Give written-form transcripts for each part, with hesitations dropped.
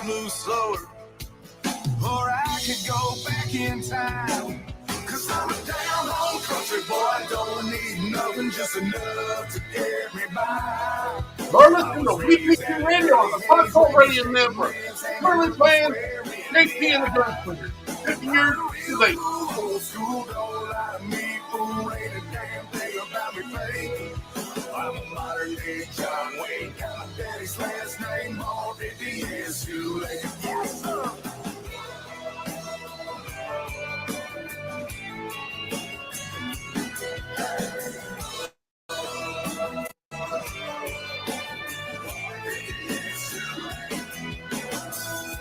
move slower, or I could go back in time. Cause I'm a down home country boy, don't need nothing, just enough to get me by. You're listening to WeP3 Team Radio on the Console Radio Network. Currently playing JP and the Gunslinger. 50 years too late. Old school don't lie to me, fool, ain't a damn thing about me fake. I'm a modern day John Wayne, got my daddy's last name, all 50 years too late. Yes, sir.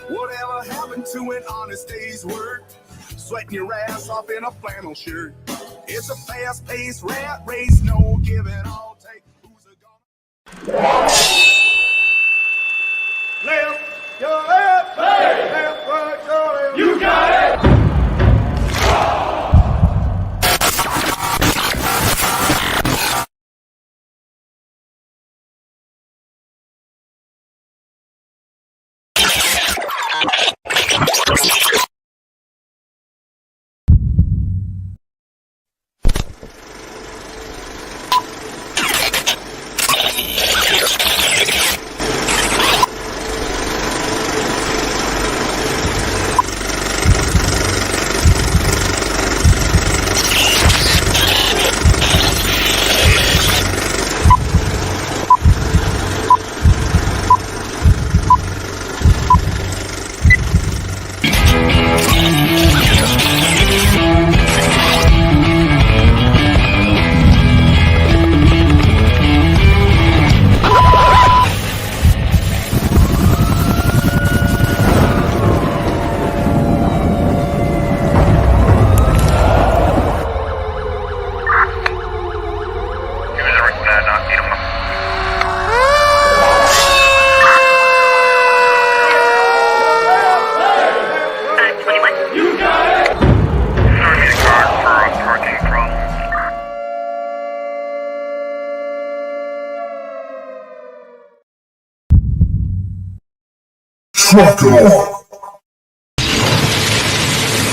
Whatever happened to an honest day's work? Sweating your ass off in a flannel shirt. It's a fast-paced rat race, no give and all take. Who's a gonna? Left, your left, hey. Left, right, your left. You got it! Truck it on.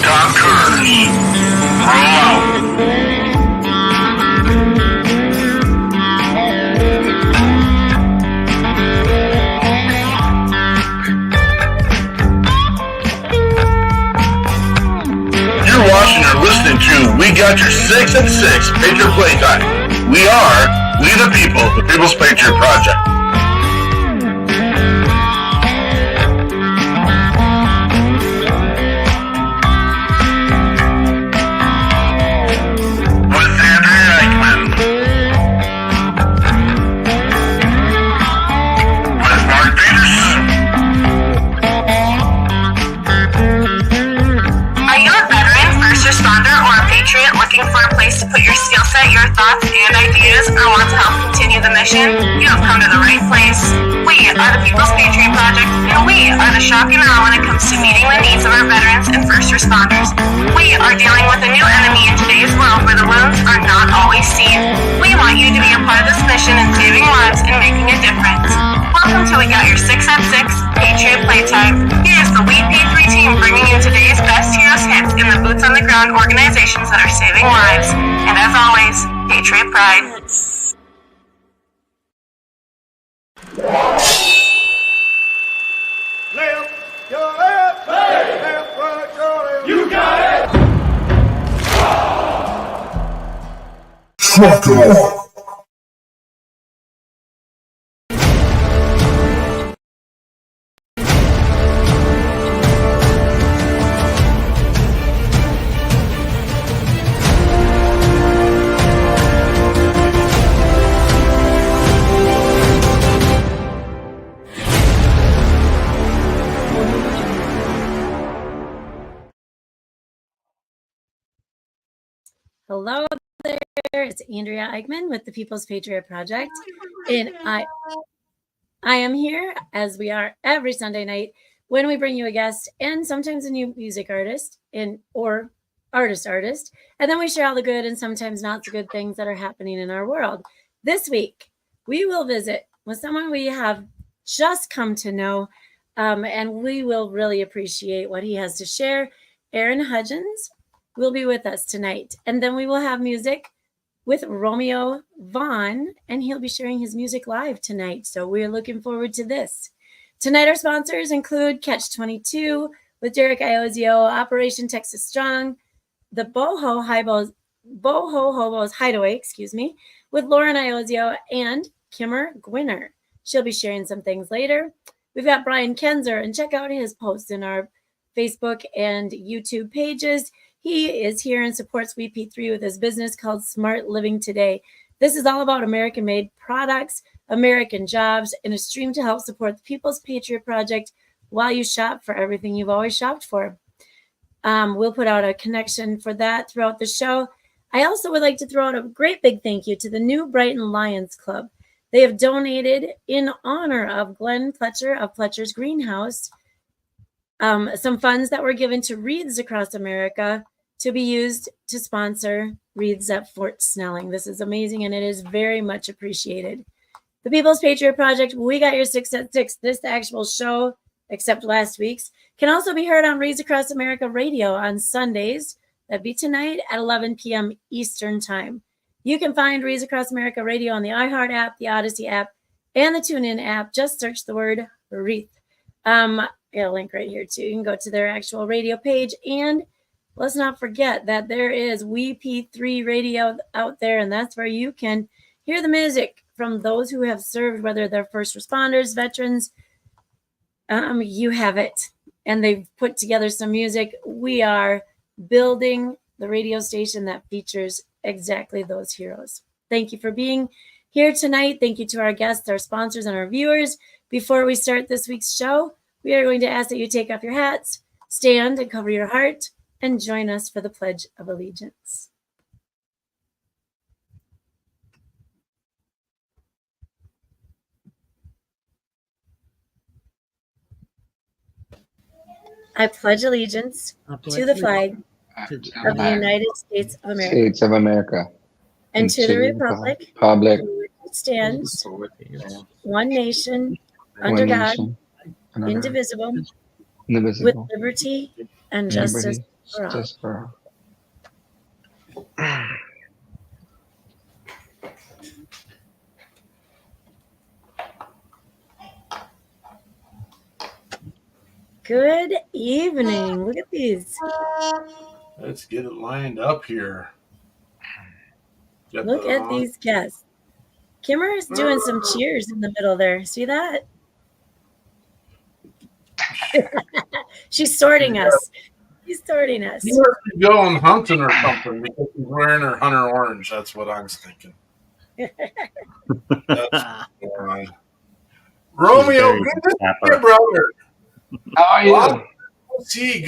Dockers, roll out. You're watching or listening to We Got Your 6 and 6 Patriot Playtime. We the people, the People's Patriot Project. To put your skill set, your thoughts, and ideas, or want to help continue the mission, you have come to the right place. We are the People's Patriot Project, and we are the shock and awe when it comes to meeting the needs of our veterans and first responders. We are dealing with a new enemy in today's world where the wounds are not always seen. We want you to be a part of this mission in saving lives and making a difference. Welcome to We Got Your 6 at 6 Patriot Playtime. Here's the WeP3 Team bringing you today's best heroes hits in the boots on the ground organizations that are saving lives. And as always, Patriot Pride. Left, your left, hey. Left, right, your left. You got it! Truck it on. Hello there, it's Andrea Eichmann with the People's Patriot Project, and I am here as we are every Sunday night when we bring you a guest and sometimes a new music artist or artist, and then we share all the good and sometimes not so good things that are happening in our world. This week, we will visit with someone we have just come to know and we will really appreciate what he has to share. Aaron Hudgens will be with us tonight, and then we will have music with Romeo Vaughn, and he'll be sharing his music live tonight. So we're looking forward to this. Tonight, our sponsors include Catch 22 with Derek Iozio, Operation Texas Strong, the Boho Hobos Hideaway, with Lauren Iozio and Kimmer Gwinner. She'll be sharing some things later. We've got Brian Kenzer, and check out his posts in our Facebook and YouTube pages. He is here and supports WeP3 with his business called Smart Living Today. This is all about American-made products, American jobs, and a stream to help support the People's Patriot Project while you shop for everything you've always shopped for. We'll put out a connection for that throughout the show. I also would like to throw out a great big thank you to the New Brighton Lions Club. They have donated in honor of Glenn Pletcher of Pletcher's Greenhouse some funds that were given to Wreaths Across America to be used to sponsor Wreaths at Fort Snelling. This is amazing, and it is very much appreciated. The People's Patriot Project, we got your 6 at 6. This actual show, except last week's, can also be heard on Wreaths Across America Radio on Sundays. That'd be tonight at 11 p.m. Eastern Time. You can find Wreaths Across America Radio on the iHeart app, the Odyssey app, and the TuneIn app. Just search the word Wreath. I got a link right here, too. You can go to their actual radio page. And let's not forget that there is WeP3 Radio out there, and that's where you can hear the music from those who have served, whether they're first responders, veterans. You have it. And they've put together some music. We are building the radio station that features exactly those heroes. Thank you for being here tonight. Thank you to our guests, our sponsors, and our viewers. Before we start this week's show, we are going to ask that you take off your hats, stand and cover your heart, and join us for the Pledge of Allegiance. I pledge allegiance to the flag of the United States of America, and to the republic for which it stands, one nation, under God, indivisible, with liberty and justice for all. Good evening. Look at these. Let's get it lined up here. Look at these guests. Kimmer is doing some cheers in the middle there. See that? She's sorting us. She's sorting us. She must be going hunting or something because she's wearing her hunter orange. That's what I was thinking. Romeo, good to see you, brother. How are you? Well, see,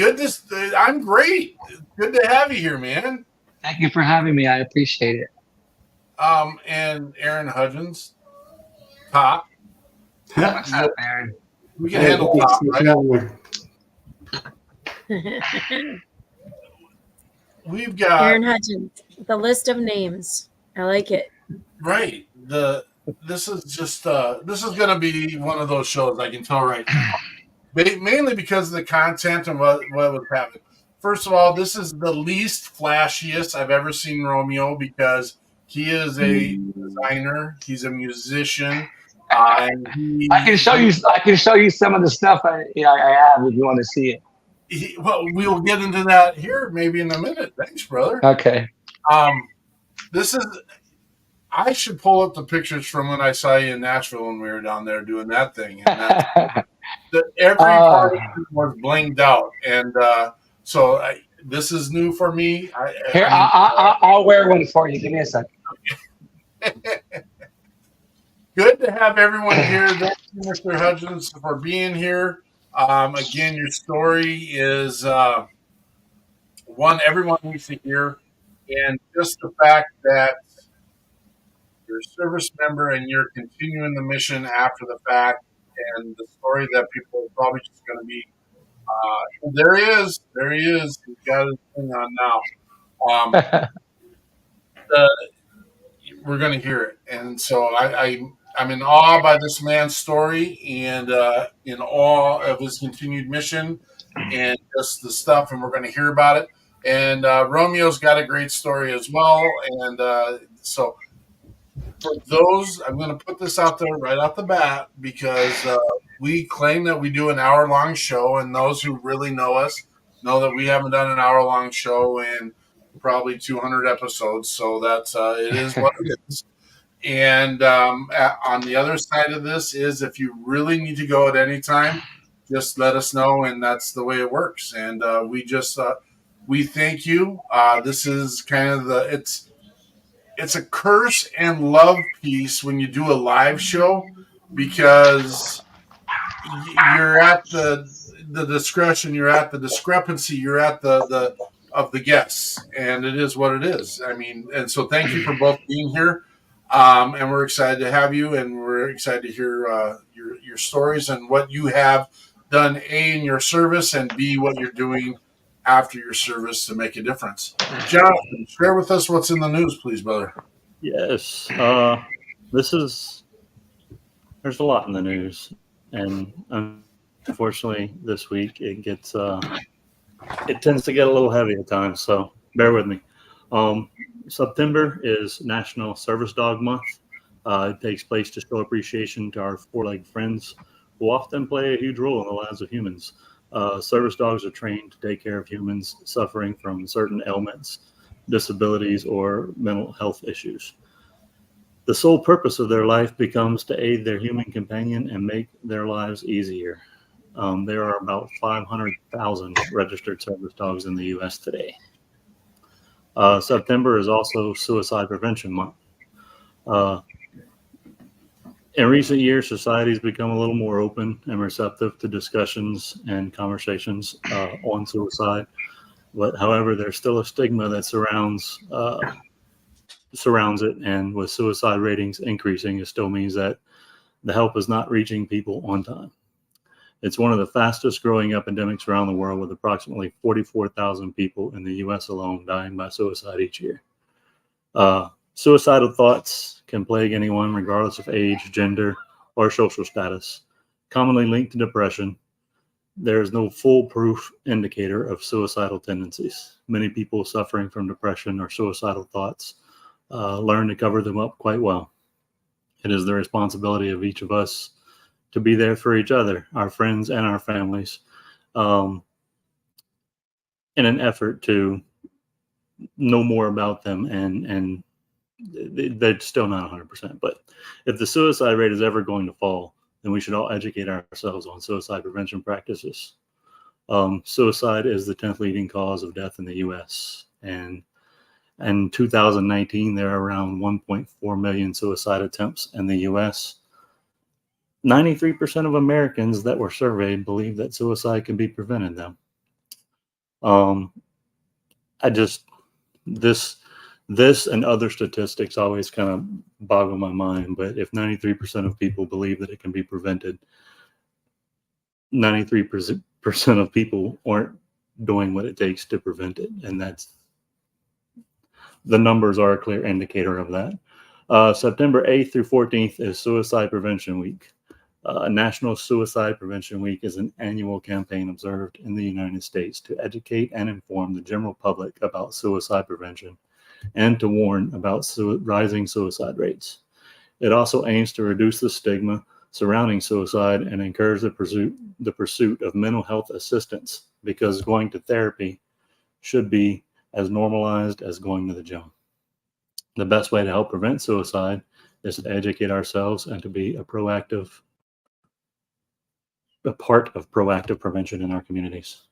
I'm great. Good to have you here, man. Thank you for having me. I appreciate it. And Aaron Hudgens, Top. What's up, Aaron? We can handle Top, right? We've got Aaron Hudgens, the list of names. I like it. Right. This is going to be one of those shows, I can tell right now. Mainly because of the content and what was happening. First of all, this is the least flashiest I've ever seen Romeo because he is a designer. He's a musician. I can show you some of the stuff I have if you want to see it. Well, we'll get into that here maybe in a minute. Thanks, brother. Okay. I should pull up the pictures from when I saw you in Nashville when we were down there doing that thing. And every part of it was blinged out, and so this is new for me. I'll wear one for you. Give me a second. Good to have everyone here. Thank you, Mr. Hudgens, for being here. Again, your story is one everyone needs to hear, and just the fact that you're a service member and you're continuing the mission after the fact, and the story that people are probably just going to be, there he is. He's got his thing on now. We're going to hear it, and so I'm in awe by this man's story and in awe of his continued mission and just the stuff, and we're going to hear about it. And Romeo's got a great story as well. And so for those, I'm going to put this out there right off the bat because we claim that we do an hour-long show, and those who really know us know that we haven't done an hour-long show in probably 200 episodes. So that's it is what it is. And on the other side of this is if you really need to go at any time, just let us know, and that's the way it works. And we thank you. This is kind of it's a curse and love piece when you do a live show because you're at the discretion, you're at the discrepancy, you're at the of the guests, and it is what it is. I mean, and so thank you for both being here, and we're excited to have you, and we're excited to hear your stories and what you have done, A, in your service, and B, what you're doing after your service to make a difference. Jonathan, share with us what's in the news, please, brother. Yes, there's a lot in the news, and unfortunately, this week it tends to get a little heavy at times. So bear with me. September is National Service Dog Month. It takes place to show appreciation to our four-legged friends who often play a huge role in the lives of humans. Service dogs are trained to take care of humans suffering from certain ailments, disabilities, or mental health issues. The sole purpose of their life becomes to aid their human companion and make their lives easier. There are about 500,000 registered service dogs in the U.S. today. September is also Suicide Prevention Month. In recent years, society has become a little more open and receptive to discussions and conversations on suicide. But however, there's still a stigma that surrounds it, and with suicide ratings increasing, it still means that the help is not reaching people on time. It's one of the fastest growing epidemics around the world, with approximately 44,000 people in the U.S. alone dying by suicide each year. Suicidal thoughts can plague anyone, regardless of age, gender, or social status. Commonly linked to depression, there is no foolproof indicator of suicidal tendencies. Many people suffering from depression or suicidal thoughts learn to cover them up quite well. It is the responsibility of each of us to be there for each other, our friends, and our families, in an effort to know more about them. And they're still not 100%. But if the suicide rate is ever going to fall, then we should all educate ourselves on suicide prevention practices. Suicide is the 10th leading cause of death in the U.S. And in 2019, there are around 1.4 million suicide attempts in the U.S. 93% of Americans that were surveyed believe that suicide can be prevented now. This and other statistics always kind of boggle my mind, but if 93% of people believe that it can be prevented, 93% of people aren't doing what it takes to prevent it, and the numbers are a clear indicator of that. September 8th through 14th is Suicide Prevention Week. National Suicide Prevention Week is an annual campaign observed in the United States to educate and inform the general public about suicide prevention and to warn about rising suicide rates. It also aims to reduce the stigma surrounding suicide and encourage the pursuit of mental health assistance, because going to therapy should be as normalized as going to the gym. The best way to help prevent suicide is to educate ourselves and to be a part of proactive prevention in our communities.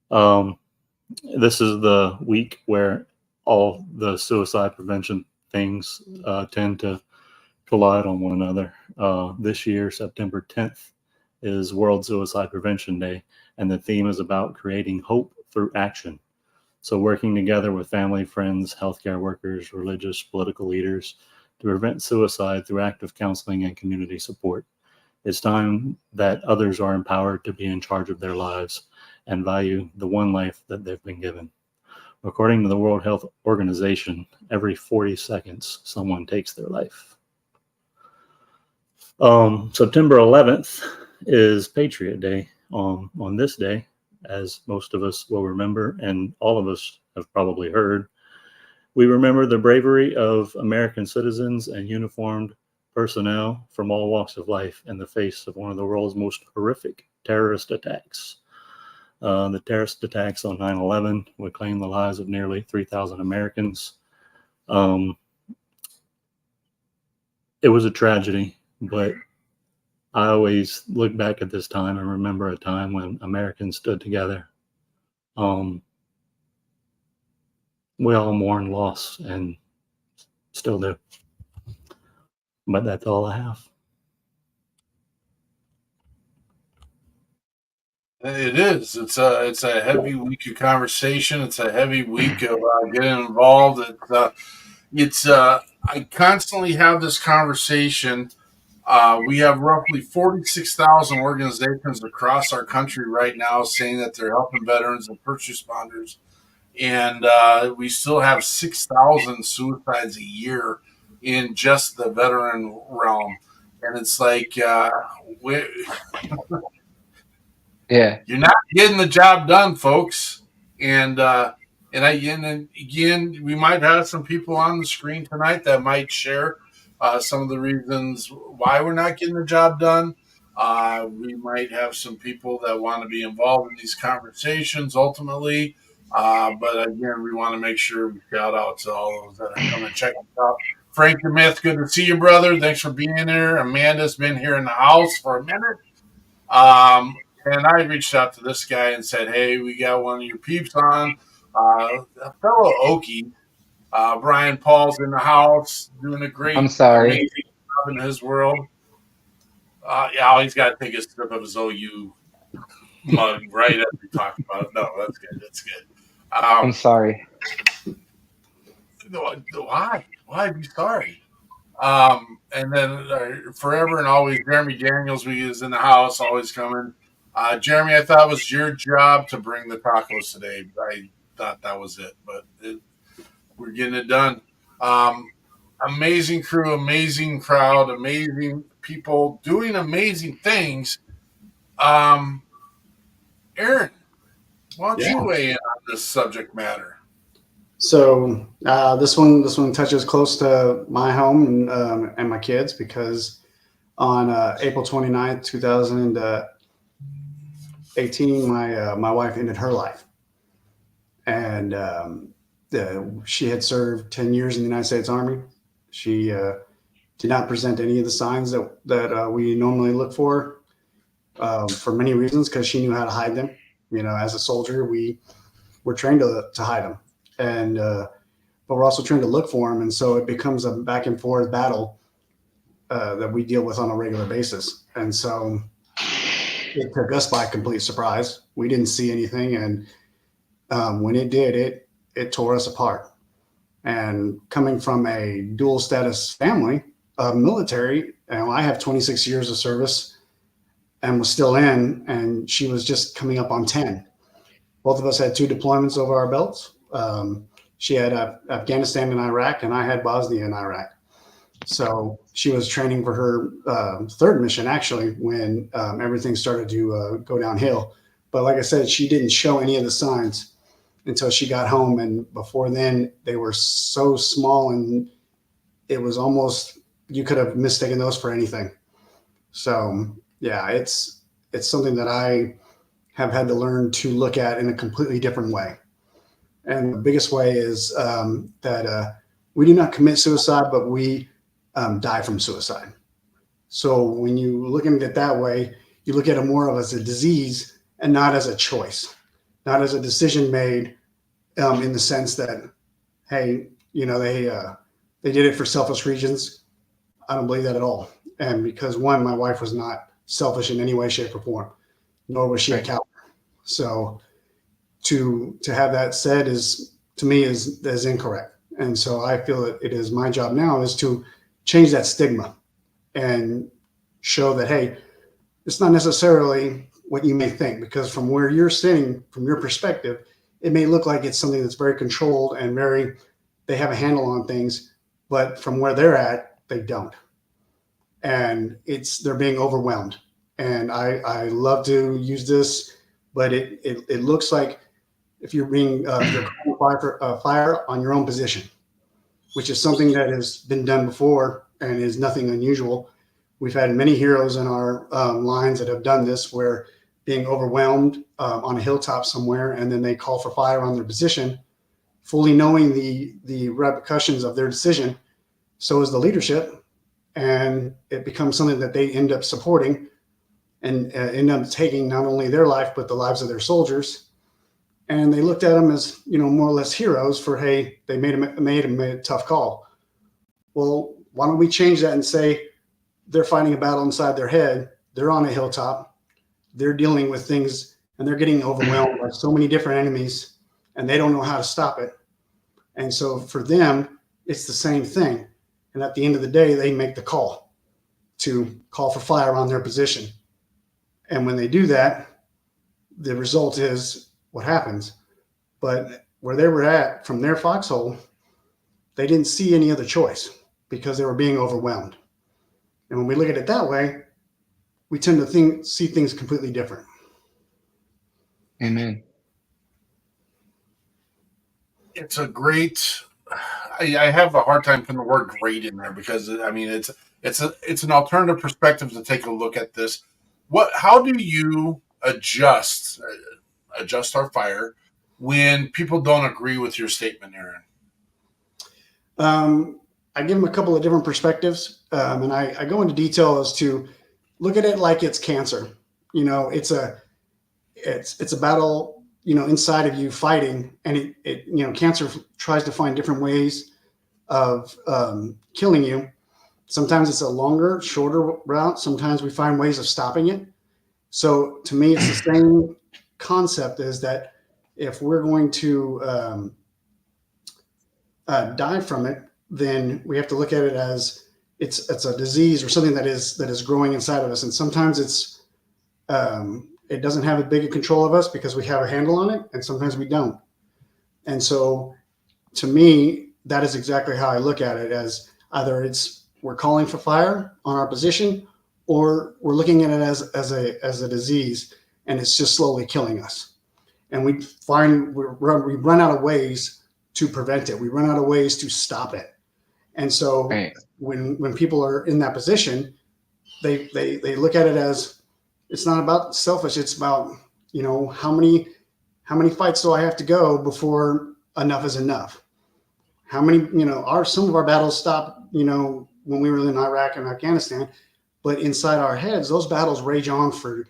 This is the week where all the suicide prevention things tend to collide on one another. This year, September 10th, is World Suicide Prevention Day, and the theme is about creating hope through action. So working together with family, friends, healthcare workers, religious, political leaders to prevent suicide through active counseling and community support. It's time that others are empowered to be in charge of their lives and value the one life that they've been given. According to the World Health Organization, every 40 seconds, someone takes their life. September 11th is Patriot Day. On this day, as most of us will remember, and all of us have probably heard, we remember the bravery of American citizens and uniformed personnel from all walks of life in the face of one of the world's most horrific terrorist attacks. The terrorist attacks on 9/11 would claim the lives of nearly 3,000 Americans. It was a tragedy, but I always look back at this time and remember a time when Americans stood together. We all mourn loss and still do. But that's all I have. It is. It's a heavy week of conversation. It's a heavy week of getting involved. I constantly have this conversation. We have roughly 46,000 organizations across our country right now saying that they're helping veterans and first responders. And we still have 6,000 suicides a year in just the veteran realm. And it's like, Yeah. you're not getting the job done, folks. And again, we might have some people on the screen tonight that might share some of the reasons why we're not getting the job done. We might have some people that want to be involved in these conversations ultimately. But again, we want to make sure we shout out to all those that are coming to check us out. Frank the Myth, good to see you, brother. Thanks for being here. Amanda's been here in the house for a minute. And I reached out to this guy and said, hey, we got one of your peeps on. A fellow Okie, Brian Paul's in the house, doing a great, amazing job in his world. He's got to take a sip of his OU mug right as we talk about it. No, that's good. That's good. I'm sorry. Why? Why be sorry? And then forever and always, Jeremy Daniels is in the house, always coming. Jeremy, I thought it was your job to bring the tacos today. I thought that was it, but we're getting it done. Amazing crew, amazing crowd, amazing people doing amazing things. Aaron, why don't you weigh in on this subject matter? So this one touches close to my home and my kids, because on April 29th, 2018, my wife ended her life. And she had served 10 years in the United States Army. She did not present any of the signs that we normally look for many reasons, because she knew how to hide them. You know, as a soldier, we're trained to hide them. But we're also trained to look for them. And so it becomes a back and forth battle that we deal with on a regular basis. And so it took us by complete surprise. We didn't see anything. And when it did, it tore us apart. And coming from a dual status family, military, I have 26 years of service and was still in, and she was just coming up on 10. Both of us had 2 deployments over our belts. She had Afghanistan and Iraq, and I had Bosnia and Iraq. So she was training for her 3rd mission, actually, when everything started to go downhill. But like I said, she didn't show any of the signs until she got home. And before then, they were so small, and it was almost, you could have mistaken those for anything. So yeah, it's something that I have had to learn to look at in a completely different way. And the biggest way is that we do not commit suicide, but we die from suicide. So when you look at it that way, you look at it more of as a disease and not as a choice, not as a decision made in the sense that, hey, they did it for selfish reasons. I don't believe that at all. And because one, my wife was not selfish in any way, shape, or form, nor was she a coward. So to have that said to me is incorrect. And so I feel that it is my job now is to change that stigma and show that, hey, it's not necessarily what you may think, because from where you're sitting, from your perspective, it may look like it's something that's very controlled and they have a handle on things, but from where they're at, they don't. and they're being overwhelmed. And I love to use this, but it looks like if you're calling fire on your own position, which is something that has been done before and is nothing unusual. We've had many heroes in our lines that have done this, where being overwhelmed on a hilltop somewhere, and then they call for fire on their position, fully knowing the repercussions of their decision. So is the leadership, and it becomes something that they end up supporting and end up taking not only their life, but the lives of their soldiers. And they looked at them as, more or less heroes for, hey, they made a tough call. Well, why don't we change that and say they're fighting a battle inside their head. They're on a hilltop. They're dealing with things, and they're getting overwhelmed by so many different enemies, and they don't know how to stop it. And so for them, it's the same thing. And at the end of the day, they make the call to call for fire on their position. And when they do that, the result is what happens. But where they were at from their foxhole, they didn't see any other choice because they were being overwhelmed. And when we look at it that way, we tend to see things completely different. Amen. It's a great. I have a hard time putting the word "great" in there because it's an alternative perspective to take a look at this. How do you adjust our fire when people don't agree with your statement, Aaron? I give them a couple of different perspectives, and I go into detail as to look at it like it's cancer. It's a battle, inside of you fighting, and cancer tries to find different ways of killing you. Sometimes it's a longer, shorter route. Sometimes we find ways of stopping it. So to me, it's the same concept, is that if we're going to die from it, then we have to look at it as it's a disease or something that is growing inside of us. And sometimes it doesn't have a big control of us because we have a handle on it, and sometimes we don't. And so to me, that is exactly how I look at it, as either we're calling for fire on our position, or we're looking at it as a disease, and it's just slowly killing us. And we run out of ways to prevent it. We run out of ways to stop it. And so Right. when people are in that position, they look at it as, it's not about selfish. It's about, how many fights do I have to go before enough is enough? How many, some of our battles stopped, when we were in Iraq and Afghanistan, but inside our heads, those battles rage on for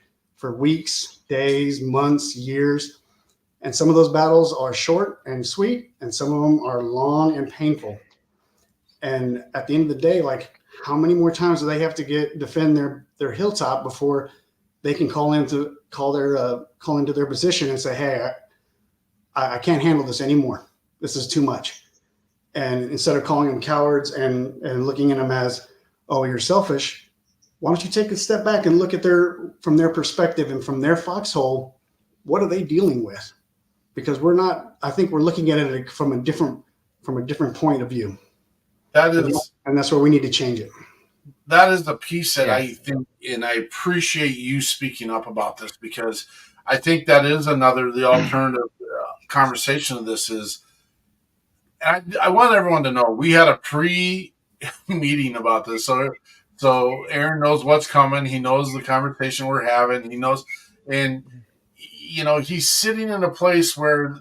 weeks, days, months, years. And some of those battles are short and sweet, and some of them are long and painful. And at the end of the day, like, how many more times do they have to defend their hilltop before they can call into their position and say, hey, I can't handle this anymore. This is too much. And instead of calling them cowards and looking at them as, oh, you're selfish, why don't you take a step back and look at from their perspective and from their foxhole, what are they dealing with? Because I think we're looking at it from a different point of view. And that's where we need to change it. That is the piece that I think, and I appreciate you speaking up about this, because I think that is the alternative conversation of this is, I want everyone to know we had a pre-meeting about this. So Aaron knows what's coming. He knows the conversation we're having. He knows, and he's sitting in a place where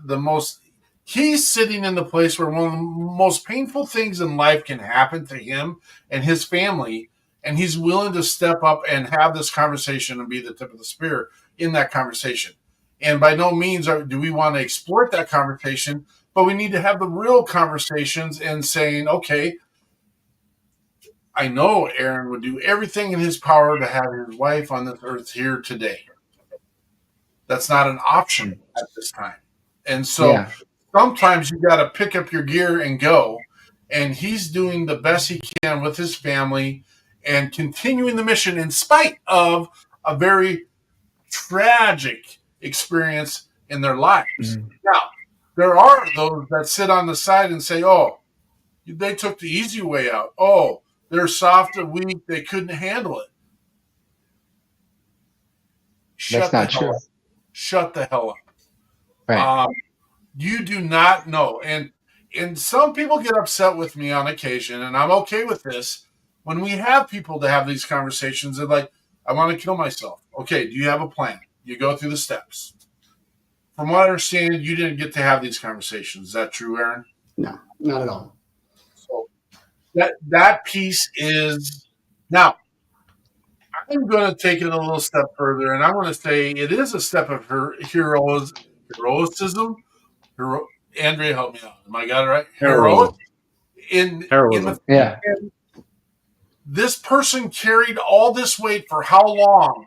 he's sitting in the place where one of the most painful things in life can happen to him and his family, and he's willing to step up and have this conversation and be the tip of the spear in that conversation. And by no means do we want to exploit that conversation, but we need to have the real conversations and saying, okay, I know Aaron would do everything in his power to have his wife on this earth here today. That's not an option at this time. And so sometimes you got to pick up your gear and go. And he's doing the best he can with his family and continuing the mission in spite of a very tragic experience in their lives. Mm-hmm. Now, there are those that sit on the side and say, oh, they took the easy way out. Oh, they're soft and weak, they couldn't handle it. That's not true. Shut the hell up. Right. You do not know. And some people get upset with me on occasion, and I'm okay with this. When we have people to have these conversations, they're like, I want to kill myself. Okay, do you have a plan? You go through the steps. From what I understand, you didn't get to have these conversations. Is that true, Aaron? No, not at all. So that piece is now. I'm going to take it a little step further, and I'm going to say it is a step of her heroism. Andrea, help me out. Am I got it right? Heroism. Heroism. Yeah. This person carried all this weight for how long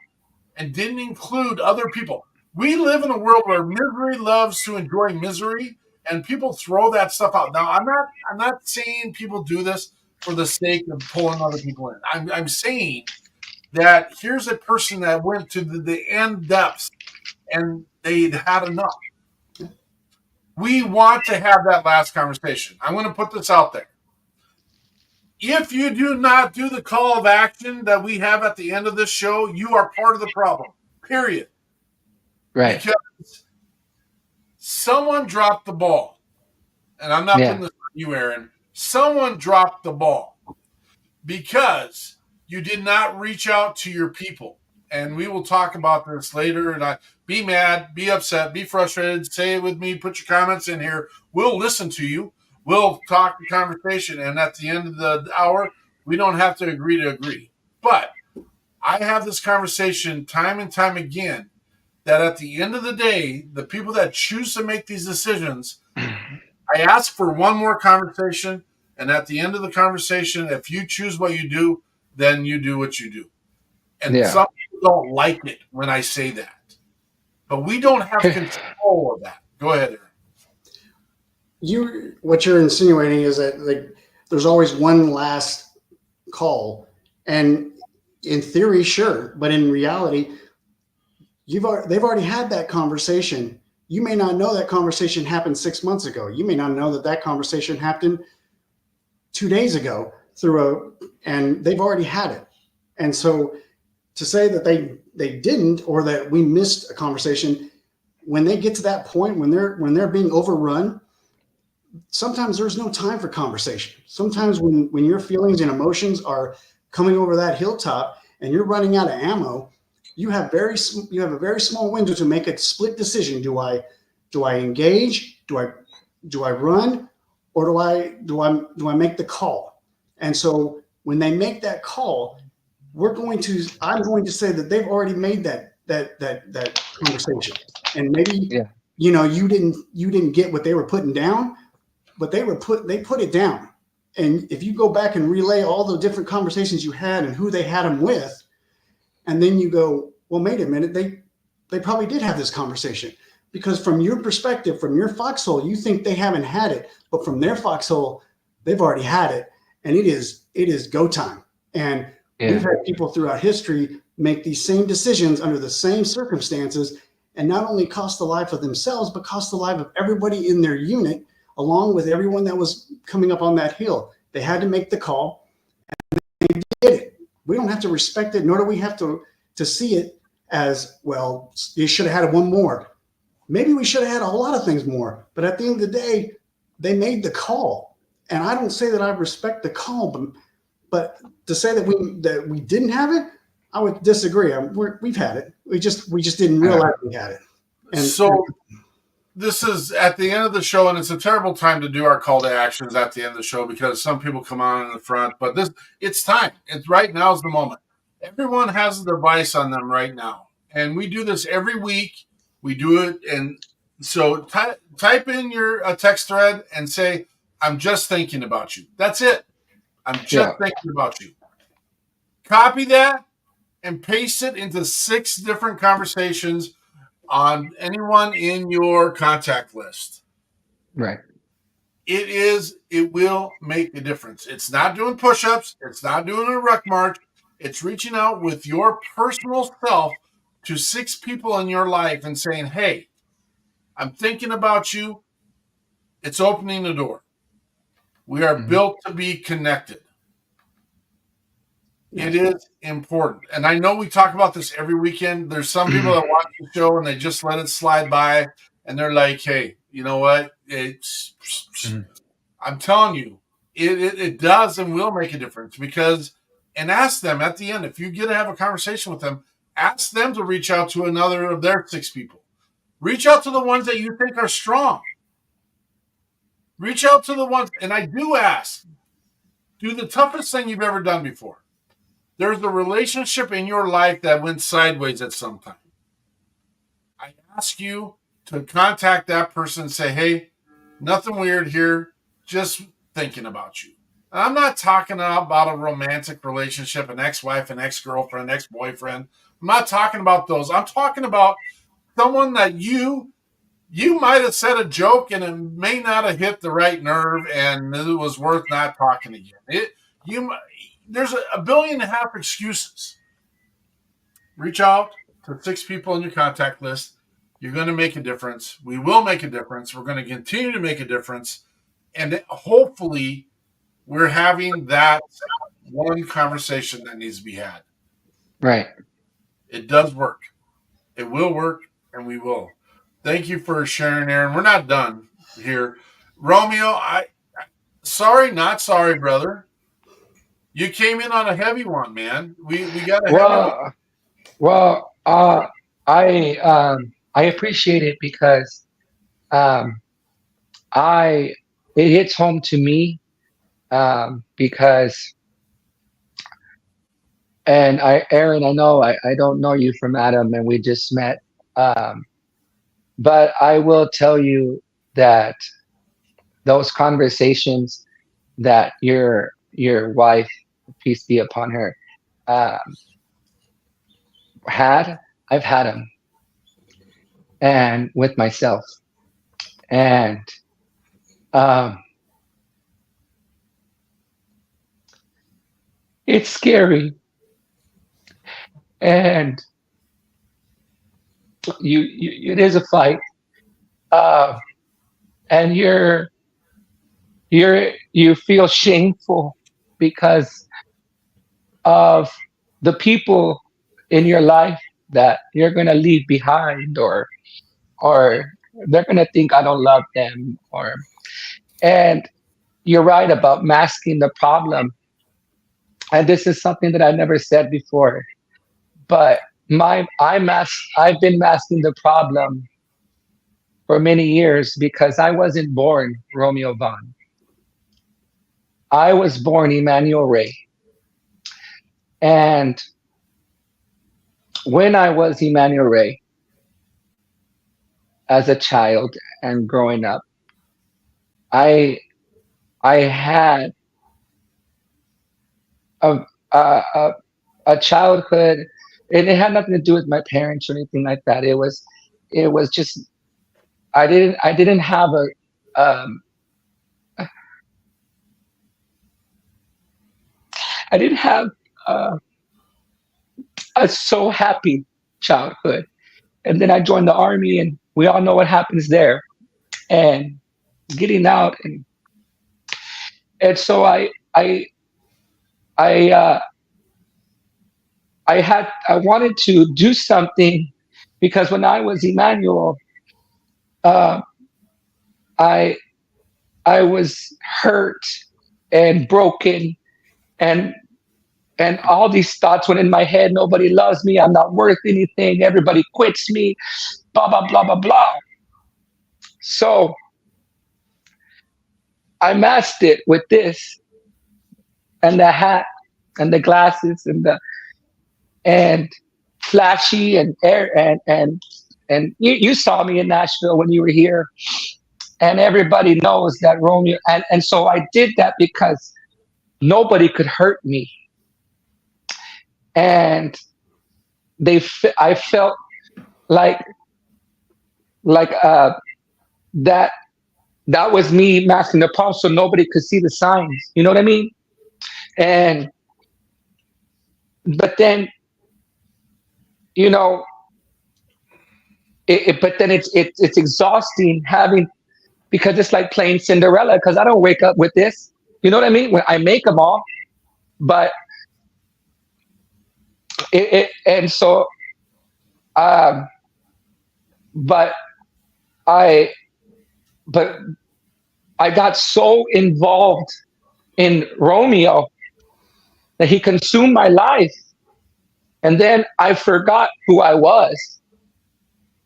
and didn't include other people. We live in a world where misery loves to enjoy misery, and people throw that stuff out. Now, I'm not saying people do this for the sake of pulling other people in. I'm saying that here's a person that went to the end depths and they'd had enough. We want to have that last conversation. I'm going to put this out there. If you do not do the call of action that we have at the end of this show, you are part of the problem, period. Right. Because someone dropped the ball. And I'm not putting this on you, Aaron. Someone dropped the ball because you did not reach out to your people. And we will talk about this later. And be mad, be upset, be frustrated. Say it with me. Put your comments in here. We'll listen to you. We'll talk the conversation. And at the end of the hour, we don't have to agree. But I have this conversation time and time again that at the end of the day, the people that choose to make these decisions, I ask for one more conversation. And at the end of the conversation, if you choose what you do, then you do what you do. And some people don't like it when I say that. But we don't have control of that. Go ahead, Aaron. What you're insinuating is that there's always one last call. And in theory, sure. But in reality, they've already had that conversation. You may not know that conversation happened 6 months ago. You may not know that conversation happened 2 days ago and they've already had it. And so to say that they didn't, or that we missed a conversation, when they get to that point, when they're being overrun, sometimes there's no time for conversation. Sometimes when your feelings and emotions are coming over that hilltop and you're running out of ammo, you have a very small window to make a split decision. Do I engage? Do I run? Or do I make the call? And so when they make that call, I'm going to say that they've already made that conversation. And maybe you didn't get what they were putting down, but they put it down. And if you go back and relay all the different conversations you had and who they had them with, and then you go, well, wait a minute, they probably did have this conversation. Because from your perspective, from your foxhole, you think they haven't had it, but from their foxhole, they've already had it, and it is go time. And we've had people throughout history make these same decisions under the same circumstances, and not only cost the life of themselves, but cost the life of everybody in their unit, along with everyone that was coming up on that hill. They had to make the call, and they did it. We don't have to respect it, nor do we have to see it as, well, you should have had one more. Maybe we should have had a lot of things more, but at the end of the day, they made the call. And I don't say that I respect the call, but to say that we didn't have it, I would disagree. We've had it. We just didn't realize we had it. And so this is at the end of the show, and it's a terrible time to do our call to actions at the end of the show because some people come on in the front, but it's time. It's right now is the moment. Everyone has a device on them right now. And we do this every week. We do it, and so type in your text thread and say, I'm just thinking about you. That's it. I'm just thinking about you. Copy that and paste it into 6 different conversations on anyone in your contact list. Right. It will make a difference. It's not doing push-ups. It's not doing a ruck march. It's reaching out with your personal self to 6 people in your life and saying, hey, I'm thinking about you. It's opening the door. We are built to be connected. It is important. And I know we talk about this every weekend. There's some people that watch the show and they just let it slide by and they're like, hey, you know what? I'm telling you, it does and will make a difference because, and ask them at the end, if you get to have a conversation with them, ask them to reach out to another of their 6 people. Reach out to the ones that you think are strong. Reach out to the ones, and I do ask, do the toughest thing you've ever done before. There's a relationship in your life that went sideways at some time. I ask you to contact that person and say, hey, nothing weird here, just thinking about you. And I'm not talking about a romantic relationship, an ex-wife, an ex-girlfriend, ex-boyfriend. I'm not talking about those. I'm talking about someone that you might have said a joke and it may not have hit the right nerve and it was worth not talking again. There's a billion and a half excuses. Reach out to 6 people on your contact list. You're going to make a difference. We will make a difference. We're going to continue to make a difference. And hopefully we're having that one conversation that needs to be had. Right. It does work. It will work, and we will. Thank you for sharing, Aaron. We're not done here. Romeo, sorry, not sorry, brother. You came in on a heavy one, man. We got a heavy one. Well, I appreciate it because it hits home to me because, and Aaron, I know I don't know you from Adam, and we just met, but I will tell you that those conversations that your wife, peace be upon her, I've had them, and with myself, and it's scary, and it is a fight, and you feel shameful because of the people in your life that you're gonna leave behind, or they're gonna think I don't love them, and you're right about masking the problem. And this is something that I never said before, but I've been masking the problem for many years because I wasn't born Romeo Vaughn. I was born Emmanuel Ray. And when I was Emmanuel Ray, as a child and growing up, I had a childhood, and it had nothing to do with my parents or anything like that. It was just I didn't have a so happy childhood. And then I joined the army, and we all know what happens there, and getting out, and so I wanted to do something, because when I was Emmanuel, I was hurt and broken, and all these thoughts went in my head. Nobody loves me. I'm not worth anything. Everybody quits me. Blah, blah, blah, blah, blah. So I masked it with this, and the hat, and the glasses, and flashy, and you saw me in Nashville when you were here, and everybody knows that Romeo. And so I did that because nobody could hurt me. And I felt like that was me masking the problem, so nobody could see the signs. You know what I mean? But then, you know, but then it's exhausting because it's like playing Cinderella, because I don't wake up with this. You know what I mean? When I make them all, but And so, but I but I got so involved in Romeo that he consumed my life, and then I forgot who I was,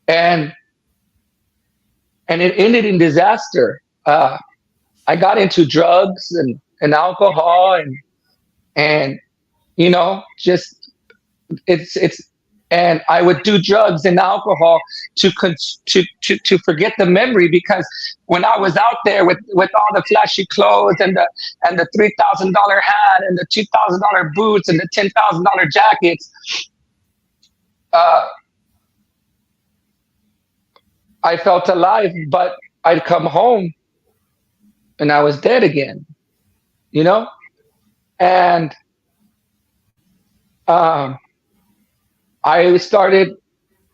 and it ended in disaster. I got into drugs and alcohol and just it's and I would do drugs and alcohol to forget the memory, because when I was out there with all the flashy clothes and the $3,000 hat and the $2,000 boots and the $10,000 jackets, I felt alive, but I'd come home and I was dead again, and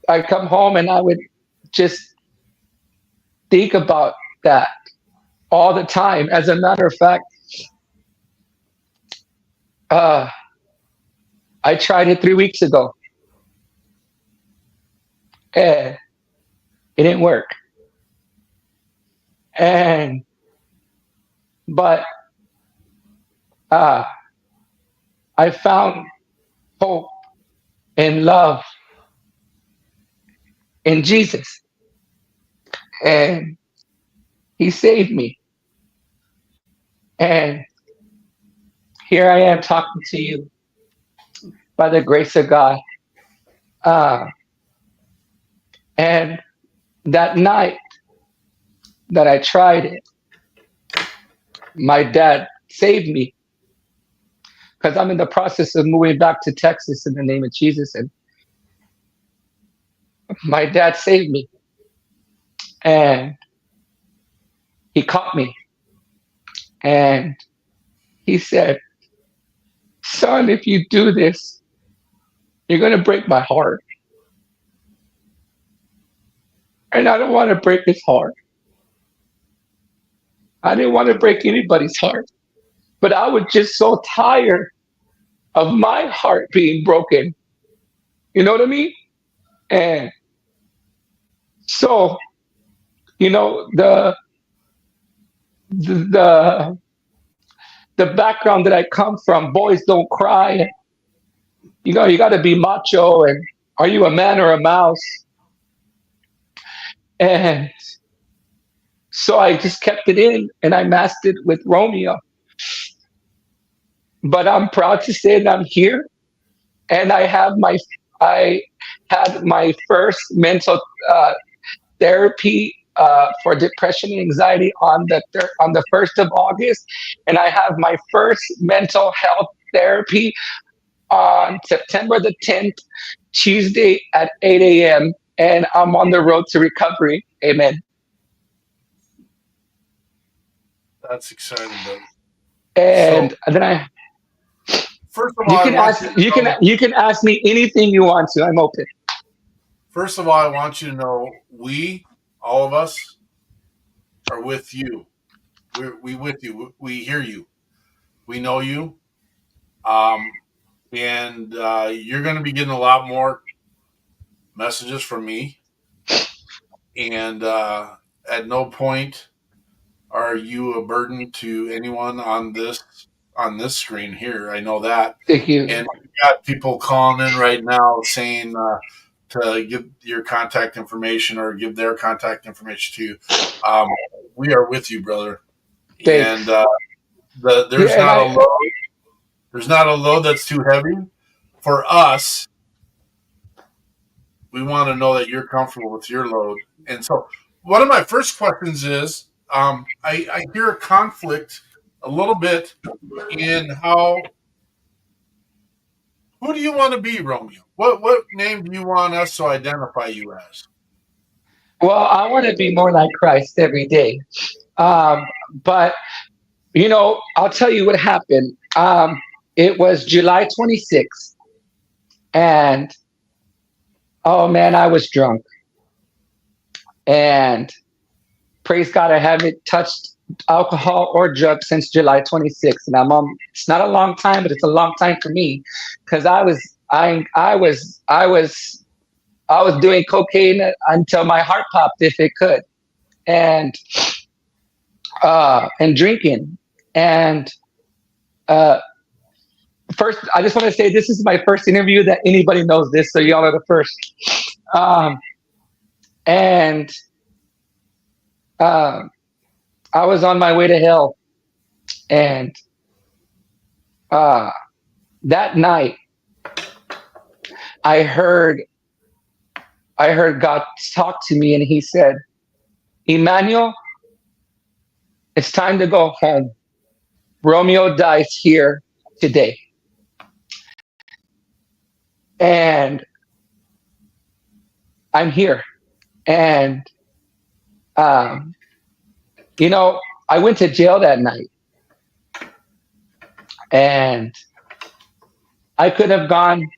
I'd come home and I would just think about that all the time. As a matter of fact, I tried it 3 weeks ago, and it didn't work. But I found hope and love in Jesus, and he saved me. And here I am talking to you by the grace of God. And that night that I tried it, my dad saved me, because I'm in the process of moving back to Texas in the name of Jesus. And my dad saved me, and he caught me, and he said, "Son, if you do this, you're going to break my heart. And I don't want to break his heart. I didn't want to break anybody's heart. But I was just so tired of my heart being broken." You know what I mean? And so, the background that I come from, boys don't cry. You got to be macho, and are you a man or a mouse? And so I just kept it in, and I masked it with Romeo. But I'm proud to say that I'm here, and I had my first mental therapy for depression and anxiety on the 1st of August, and I have my first mental health therapy on September the 10th, Tuesday at 8 a.m., and I'm on the road to recovery. Amen. That's exciting, buddy. And then first of all, you can ask me anything you want to. I'm open. First of all, I want you to know all of us, are with you. We with you. We hear you. We know you. And you're going to be getting a lot more messages from me. And at no point are you a burden to anyone on this screen here. I know that. Thank you. And we've got people calling in right now saying to give your contact information or give their contact information to you. We are with you, brother. Thanks. And there's not a load that's too heavy for us. We want to know that you're comfortable with your load. And so one of my first questions is, I hear a conflict a little bit in who do you want to be, Romeo? What name do you want us to identify you as? Well, I want to be more like Christ every day. But, I'll tell you what happened. It was July 26th, and oh man, I was drunk. And praise God, I haven't touched alcohol or drugs since July 26th. And it's not a long time, but it's a long time for me, because I I was doing cocaine until my heart popped if it could, and drinking. And first, I just want to say this is my first interview that anybody knows this, so y'all are the first. And I was on my way to hell, and that night I heard God talk to me, and he said, Emmanuel, it's time to go home. Romeo dies here today. And I'm here. And, you know, I went to jail that night. And I could have gone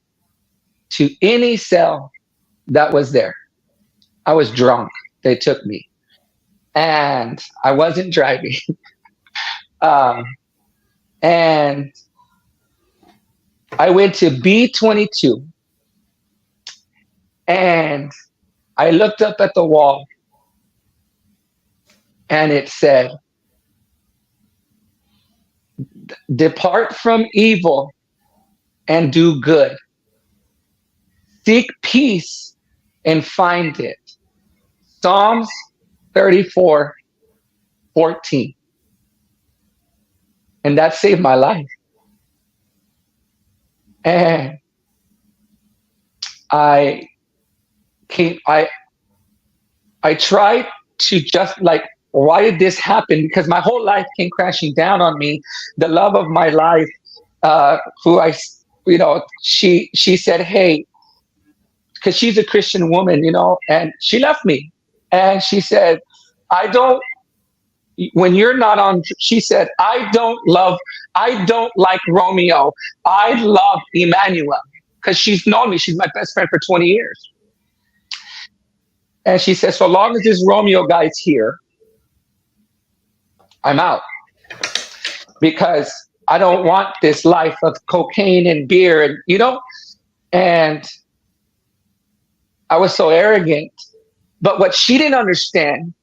to any cell that was there. I was drunk. They took me. And I wasn't driving. And I went to B22. And I looked up at the wall. And it said, depart from evil and do good. Seek peace and find it. Psalms 34:14. And that saved my life. And I tried to just like, why did this happen? Because my whole life came crashing down on me. The love of my life, she said, hey, because she's a Christian woman, and she left me. And she said, when you're not on, she said, I don't like Romeo. I love Emmanuel, because she's known me. She's my best friend for 20 years. And she said, so long as this Romeo guy's here, I'm out, because I don't want this life of cocaine and beer, and and I was so arrogant. But what she didn't understand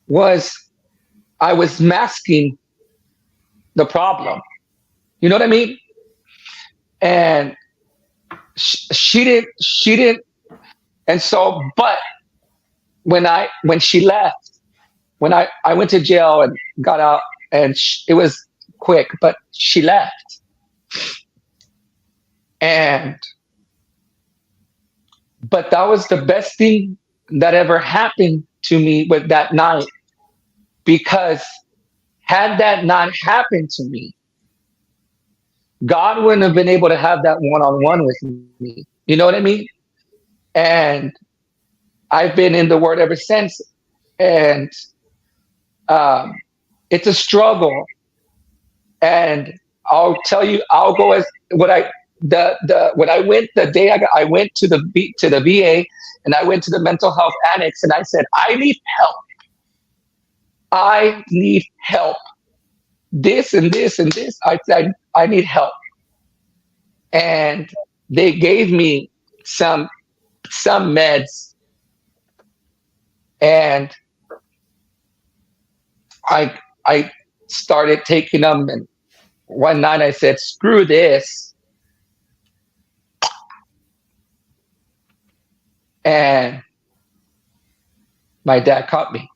was I was masking the problem. You know what I mean? And she didn't. And so, but when she left, when I went to jail and got out, and it was quick, but she left. But that was the best thing that ever happened to me with that night, because had that not happened to me, God wouldn't have been able to have that one-on-one with me. You know what I mean? And I've been in the Word ever since. And it's a struggle. And I'll tell you, I'll go as what I went the day I went to the VA, and I went to the mental health annex, and I said, I need help. I need help. This and this and this. I said, I need help. And they gave me some meds, and I started taking them. And one night I said, screw this. And my dad caught me.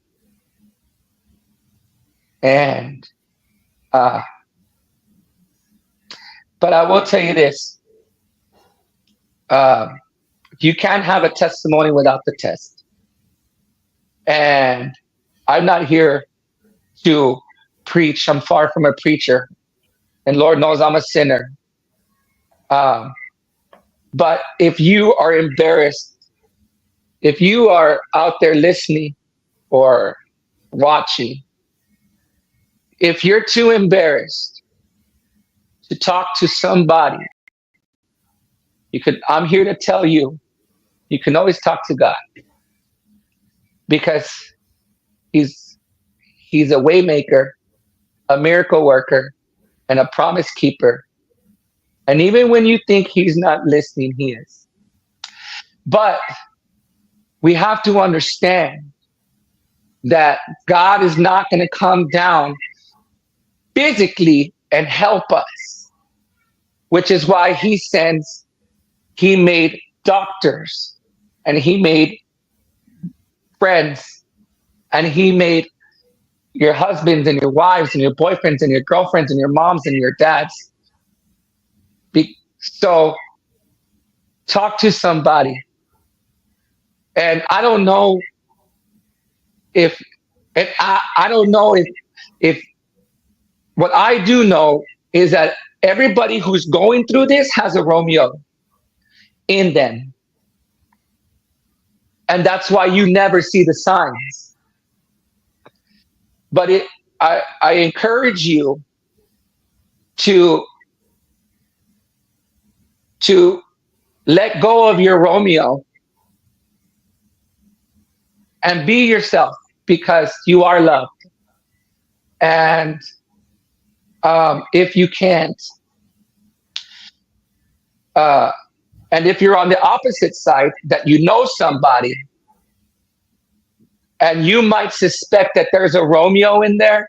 And but I will tell you this. You can't have a testimony without the test. And I'm not here to preach. I'm far from a preacher. And Lord knows I'm a sinner. But if you are embarrassed, if you are out there listening or watching, if you're too embarrassed to talk to somebody, I'm here to tell you, you can always talk to God, because he's a way maker, a miracle worker, and a promise keeper. And even when you think he's not listening, he is. But we have to understand that God is not going to come down physically and help us, which is why he made doctors, and he made friends, and he made your husbands and your wives and your boyfriends and your girlfriends and your moms and your dads. So talk to somebody. And I don't know if, and I don't know if what I do know is that everybody who's going through this has a Romeo in them. And that's why you never see the signs. But I encourage you to let go of your Romeo and be yourself, because you are loved. And if you can't, and if you're on the opposite side, that you know somebody, and you might suspect that there's a Romeo in there,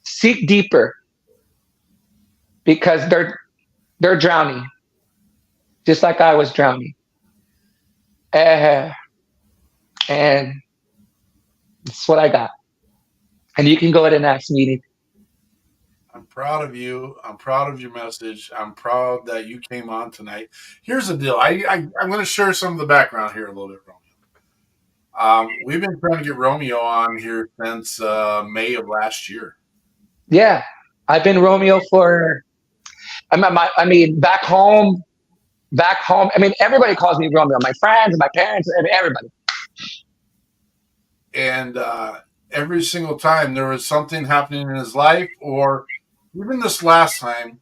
seek deeper, because they're drowning, just like I was drowning. And that's what I got. And you can go ahead and ask me. I'm proud of you. I'm proud of your message. I'm proud that you came on tonight. Here's the deal. I'm going to share some of the background here a little bit, Romeo. We've been trying to get Romeo on here since May of last year. Yeah, I've been Romeo for, I mean, back home. I mean, everybody calls me Romeo. My friends, my parents, everybody. And every single time there was something happening in his life, or even this last time,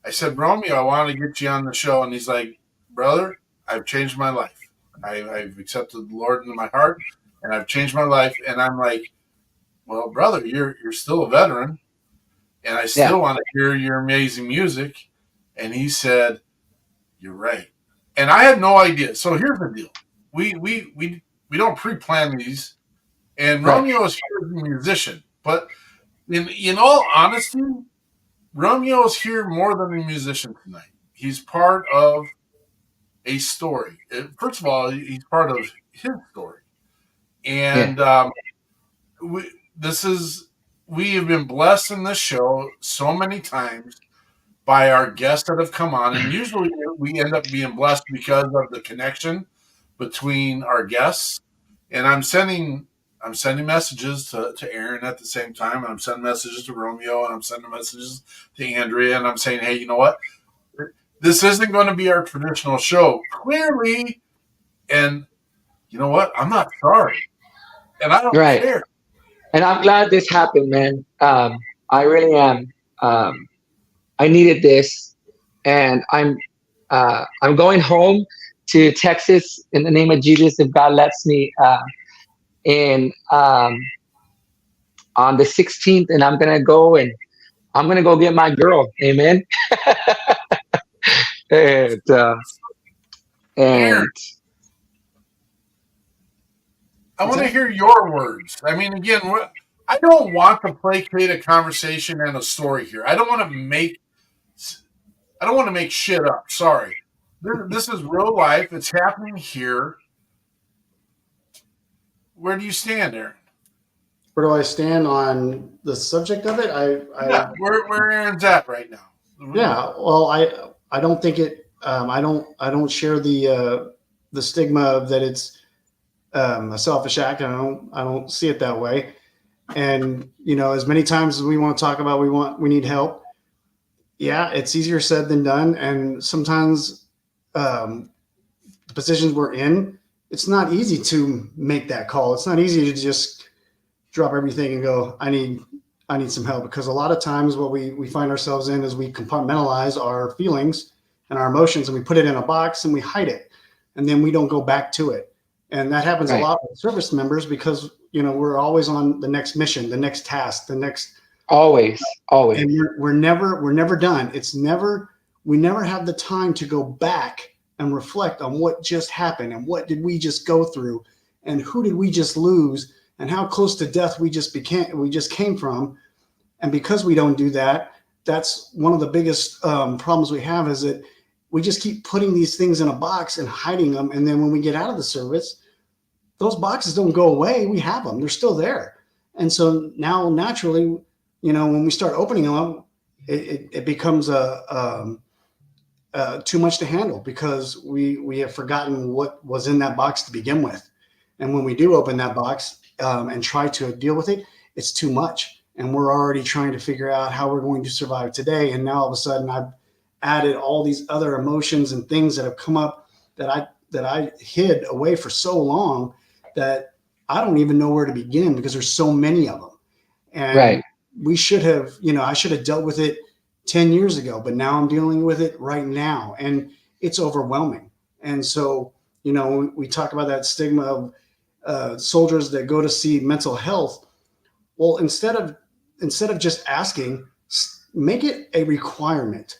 I said, Romeo, I want to get you on the show. And he's like, brother, I've changed my life. I've accepted the Lord into my heart, and I've changed my life. And I'm like, well, brother, you're still a veteran, and I still want to hear your amazing music. And he said, you're right. And I had no idea. So here's the deal. We don't pre-plan these. And Romeo is here as a musician. But in all honesty, Romeo is here more than a musician tonight. He's part of a story. First of all, he's part of his story. And we have been blessed in this show so many times by our guests that have come on. And usually we end up being blessed because of the connection between our guests. And I'm sending messages to Aaron at the same time, and I'm sending messages to Romeo, and I'm sending messages to Andrea, and I'm saying, hey, you know what? This isn't going to be our traditional show, clearly. And you know what? I'm not sorry. And I don't care. And I'm glad this happened, man. I really am. I needed this, and I'm going home to Texas in the name of Jesus, if God lets me, on the 16th, and I'm gonna go get my girl. Amen. and Aaron, I want to hear your words. I mean, again, I don't want to placate a conversation and a story here. I don't want to make shit up. Sorry. This is real life. It's happening here. Where do you stand, Aaron? Where do I stand on the subject of it? Where Aaron's at right now. Yeah. Well, I don't think it. I don't share the stigma of that it's a selfish act. I don't see it that way. And as many times as we want to talk about, we need help. Yeah, it's easier said than done. And sometimes the positions we're in, it's not easy to make that call. It's not easy to just drop everything and go, I need some help, because a lot of times what we find ourselves in is we compartmentalize our feelings and our emotions, and we put it in a box and we hide it, and then we don't go back to it. And that happens a lot with service members, because we're always on the next mission, the next task, the next Always. And we're never done. We never have the time to go back and reflect on what just happened and what did we just go through and who did we just lose and how close to death we just came from. And because we don't do that, that's one of the biggest problems we have, is that we just keep putting these things in a box and hiding them. And then when we get out of the service, those boxes don't go away. We have them. They're still there. And so now naturally, when we start opening them up, it becomes too much to handle, because we have forgotten what was in that box to begin with. And when we do open that box and try to deal with it, it's too much. And we're already trying to figure out how we're going to survive today. And now all of a sudden I've added all these other emotions and things that have come up that I hid away for so long that I don't even know where to begin, because there's so many of them. And we should have, I should have dealt with it 10 years ago, but now I'm dealing with it right now, and it's overwhelming. And so, we talk about that stigma of soldiers that go to see mental health. Well, instead of just asking, make it a requirement.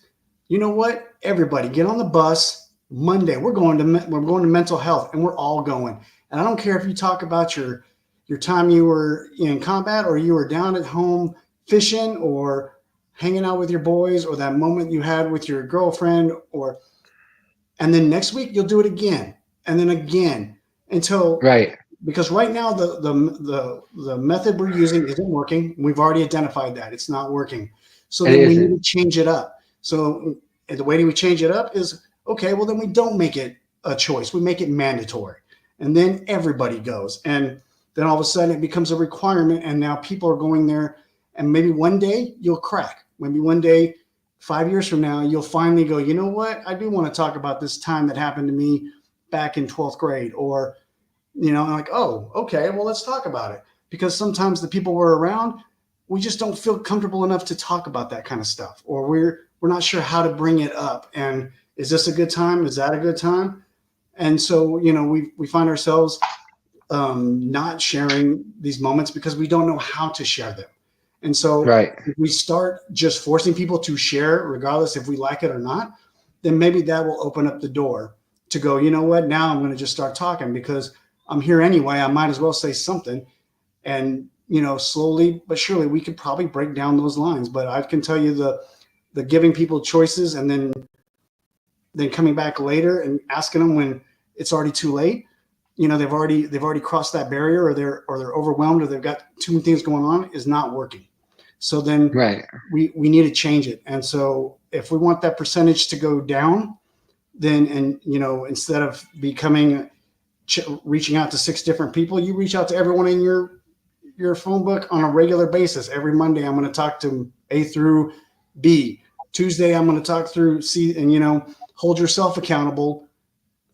You know what? Everybody get on the bus Monday. We're going to mental health, and we're all going. And I don't care if you talk about your time you were in combat, or you were down at home fishing, or hanging out with your boys, or that moment you had with your girlfriend, and then next week you'll do it again, and then again, until because right now the method we're using isn't working. We've already identified that it's not working. So then we need to change it up. So the way we change it up is, okay, well then we don't make it a choice. We make it mandatory. And then everybody goes. And then all of a sudden it becomes a requirement. And now people are going there, and maybe one day you'll crack. Maybe one day, 5 years from now, you'll finally go, you know what? I do want to talk about this time that happened to me back in 12th grade, or, like, oh, okay, well, let's talk about it. Because sometimes the people we're around, we just don't feel comfortable enough to talk about that kind of stuff, or we're not sure how to bring it up. And is this a good time? Is that a good time? And so, we find ourselves not sharing these moments because we don't know how to share them. And so if we start just forcing people to share, regardless if we like it or not, then maybe that will open up the door to go, you know what, now I'm going to just start talking because I'm here anyway. I might as well say something. And, slowly but surely we could probably break down those lines. But I can tell you the giving people choices and then coming back later and asking them when it's already too late, they've already crossed that barrier, or they're overwhelmed, or they've got too many things going on, is not working. So then we need to change it. And so if we want that percentage to go down, then, instead of reaching out to 6 different people, you reach out to everyone in your phone book on a regular basis. Every Monday, I'm going to talk to A through B. Tuesday, I'm going to talk through C, and, hold yourself accountable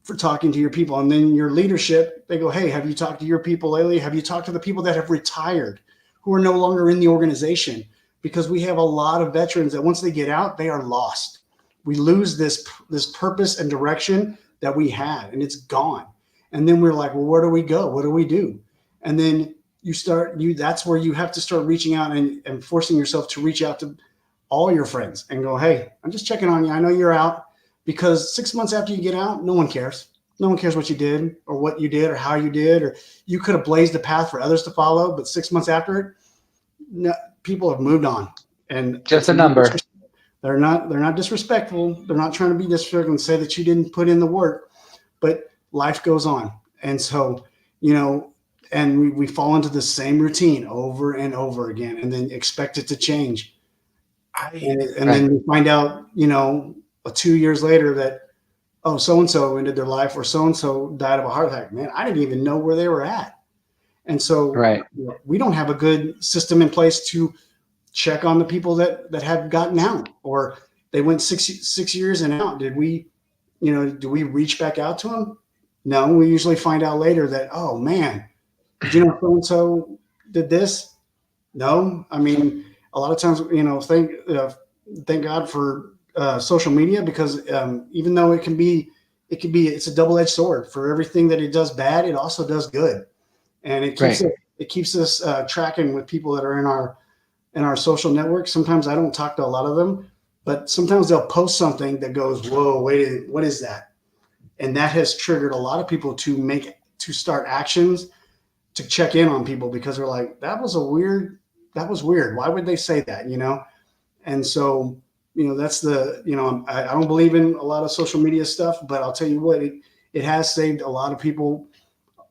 for talking to your people. And then your leadership, they go, hey, have you talked to your people lately? Have you talked to the people that have retired, who are no longer in the organization? Because we have a lot of veterans that once they get out, they are lost. We lose this purpose and direction that we had, and it's gone. And then we're like, well, where do we go? What do we do? And then that's where you have to start reaching out and forcing yourself to reach out to all your friends and go, hey, I'm just checking on you. I know you're out. Because 6 months after you get out, no one cares. No one cares what you did or what you did or how you did, or you could have blazed a path for others to follow. But 6 months after it, no, people have moved on. And just a number. They're not disrespectful. They're not trying to be disrespectful and say that you didn't put in the work, but life goes on. And so, and we fall into the same routine over and over again, and then expect it to change. Then we find out, 2 years later that, oh, so-and-so ended their life, or so-and-so died of a heart attack. Man, I didn't even know where they were at. And so we don't have a good system in place to check on the people that have gotten out, or they went six years and out. Did we reach back out to them? No, we usually find out later that, oh man, did you know so-and-so did this? No. I mean, a lot of times, thank God for social media, because even though it's a double-edged sword. For everything that it does bad, it also does good, and it keeps us tracking with people that are in in our social networks, sometimes I don't talk to a lot of them, but sometimes they'll post something that goes, whoa, wait, what is that? And that has triggered a lot of people to start actions to check in on people, because they're like, that was weird. Why would they say that? And so, that's I don't believe in a lot of social media stuff, but I'll tell you what, it has saved a lot of people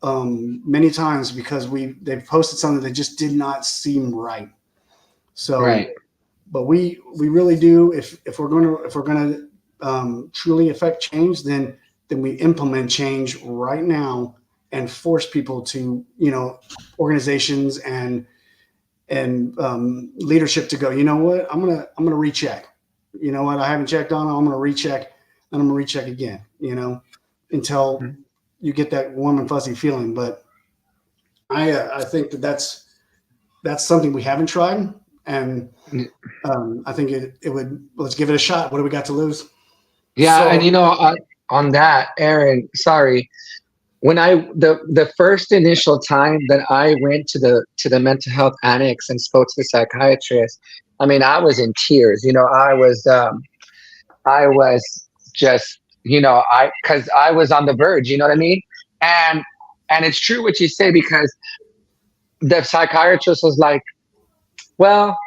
many times, because they've posted something that just did not seem right. So, Right. but we really do. If we're going to truly affect change, then we implement change right now and force people to, organizations and leadership to go, you know what, I'm gonna recheck. You know what, I haven't checked on it, I'm gonna recheck, and I'm gonna recheck again. Until you get that warm and fuzzy feeling. But I think that's something we haven't tried, and I think it would. Let's give it a shot. What do we got to lose? Yeah, So, and on that, Aaron, sorry. When the first initial time that I went to the mental health annex and spoke to the psychiatrist, I mean, I was in tears. I was just, because I was on the verge. You know what I mean? And it's true what you say, because the psychiatrist was like, well,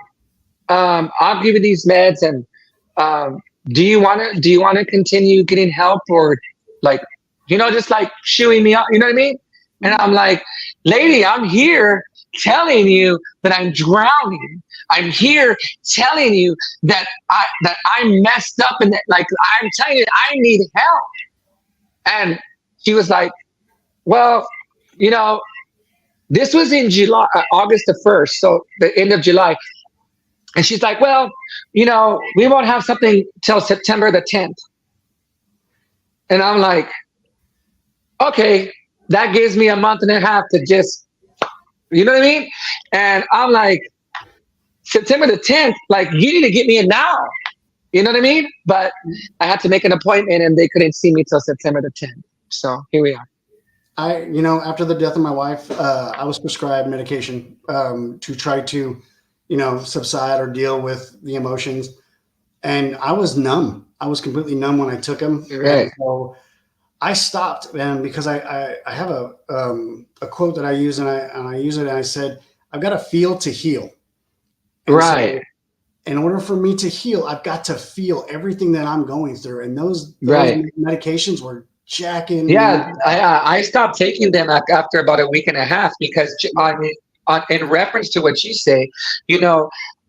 I'll give you these meds, and do you want to continue getting help, or like, just like shooing me up, you know what I mean? And I'm like, lady, I'm here telling you that I'm drowning. I'm here telling you that I'm messed up, and that, like, I'm telling you, I need help. And she was like, well, this was in July, August the 1st, so the end of July. And she's like, well, we won't have something till September the 10th. And I'm like, okay, that gives me a month and a half to just, you know what I mean? And I'm like, September the 10th, like, you need to get me in now. You know what I mean? But I had to make an appointment, and they couldn't see me till September the 10th. So here we are. After the death of my wife, I was prescribed medication to try to, subside or deal with the emotions. And I was numb. I was completely numb when I took them. Right. So I stopped, and because I have a quote that I use, and I use it, and I said, I've got to feel to heal. And right. So in order for me to heal, I've got to feel everything that I'm going through. And those right. medications were jacking. Yeah, I stopped taking them after about a week and a half, because in reference to what you say,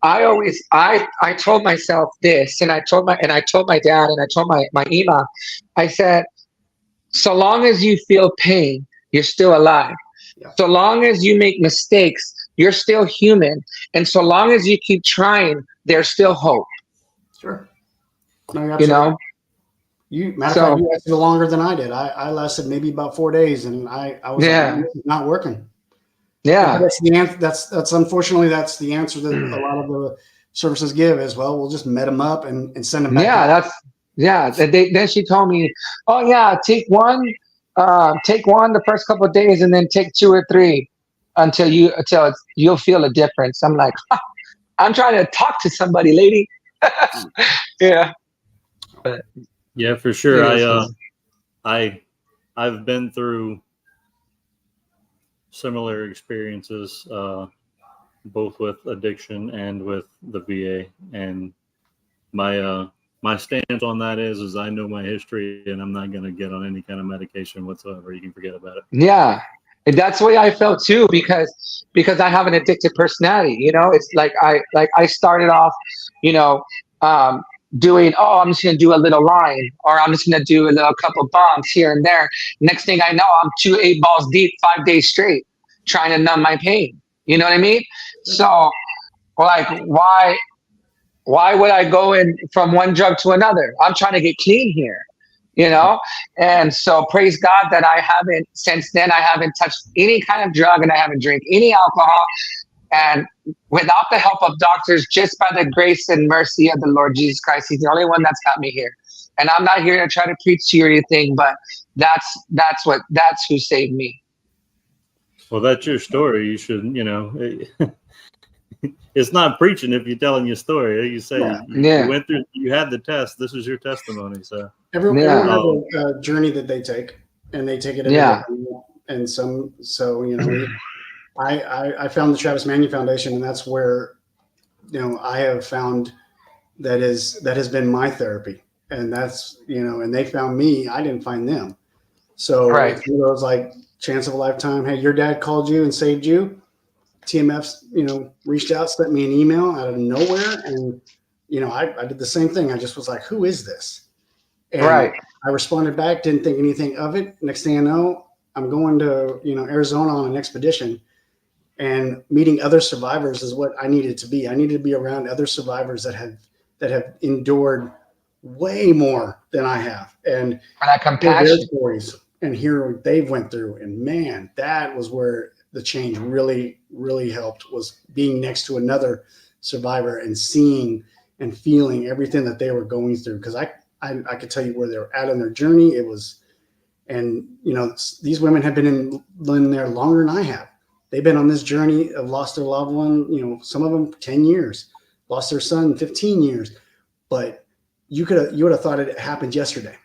I told myself this, and I told my dad, and I told my Ima, I said, so long as you feel pain, you're still alive. Yeah. So long as you make mistakes, you're still human. And so long as you keep trying, there's still hope. Sure. No, matter of fact, you lasted longer than I did. I lasted maybe about 4 days, and I was like, this is not working. Yeah. That's the answer. That's unfortunately, that's the answer that a lot of the services give as well. We'll just met them up and send them back. Yeah, then she told me, oh yeah, take one the first couple of days, and then take 2 or 3 until you'll feel a difference. I'm like, I'm trying to talk to somebody, lady. Yeah. But yeah, for sure. I've been through similar experiences, both with addiction and with the VA, and my stance on that is I know my history, and I'm not going to get on any kind of medication whatsoever. You can forget about it. Yeah. And that's the way I felt too, because I have an addictive personality. It's like I started off, doing, I'm just going to do a little line, or I'm just going to do a little couple bombs here and there. Next thing I know, I'm 2 8 balls deep, 5 days straight, trying to numb my pain. You know what I mean? So, like, why would I go in from one drug to another? I'm trying to get clean here, And so praise God that since then I haven't touched any kind of drug, and I haven't drank any alcohol. And without the help of doctors, just by the grace and mercy of the Lord Jesus Christ, He's the only one that's got me here. And I'm not here to try to preach to you or anything, but that's who saved me. Well, that's your story. You should, it's not preaching if you're telling your story. You say Yeah. you went through, you had the test. This is your testimony. So Everyone Yeah. has a journey that they take, and they take it at a Yeah. different level. And so I found the Travis Manion Foundation, and that's where I have found that has been my therapy, and that's and they found me. I didn't find them. So Right. it's one of those like chance of a lifetime. Hey, your dad called you and saved you. TMF's reached out, sent me an email out of nowhere, and I did the same thing. I just was like, who is this? And Right. I responded back, didn't think anything of it. Next thing I know, I'm going to Arizona on an expedition, and meeting other survivors is what I needed to be. I needed to be around other survivors that have endured way more than I have, and that hear compassion. their stories and hear what they've went through. And man, that was where the change really, really helped, was being next to another survivor and seeing and feeling everything that they were going through. Because I could tell you where they were at in their journey. It was, and these women have been in there longer than I have. They've been on this journey of lost their loved one. Some of them 10 years, lost their son 15 years. But you would have thought it happened yesterday.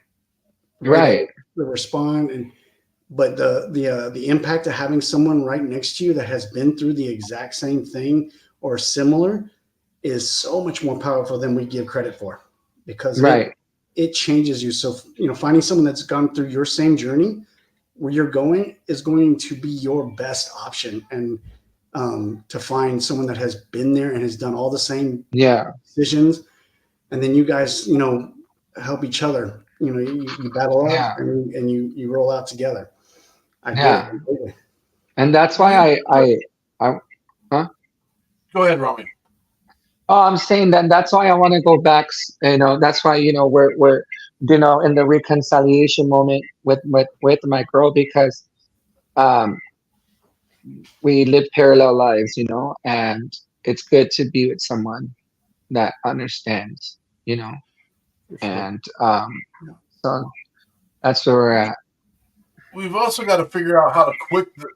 Right. The respond but the impact of having someone right next to you that has been through the exact same thing or similar is so much more powerful than we give credit for, because it changes you. So finding someone that's gone through your same journey where you're going is going to be your best option. And to find someone that has been there and has done all the same decisions, and then you guys help each other. You battle up and you roll out together. I get it completely. And that's why I Go ahead, Romy. Oh, I'm saying that's why I want to go back. That's why we're in the reconciliation moment with my girl, because we live parallel lives, and it's good to be with someone that understands, and so that's where we're at. We've also got to figure out how to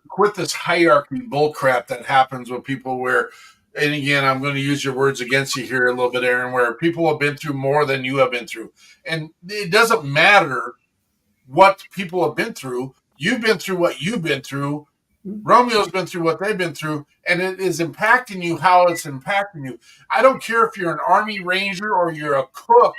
quit this hierarchy bullcrap that happens with people where, and again, I'm going to use your words against you here a little bit, Aaron, where people have been through more than you have been through. And it doesn't matter what people have been through. You've been through what you've been through. Romeo's been through what they've been through, and it is impacting you how it's impacting you. I don't care if you're an Army Ranger or you're a cook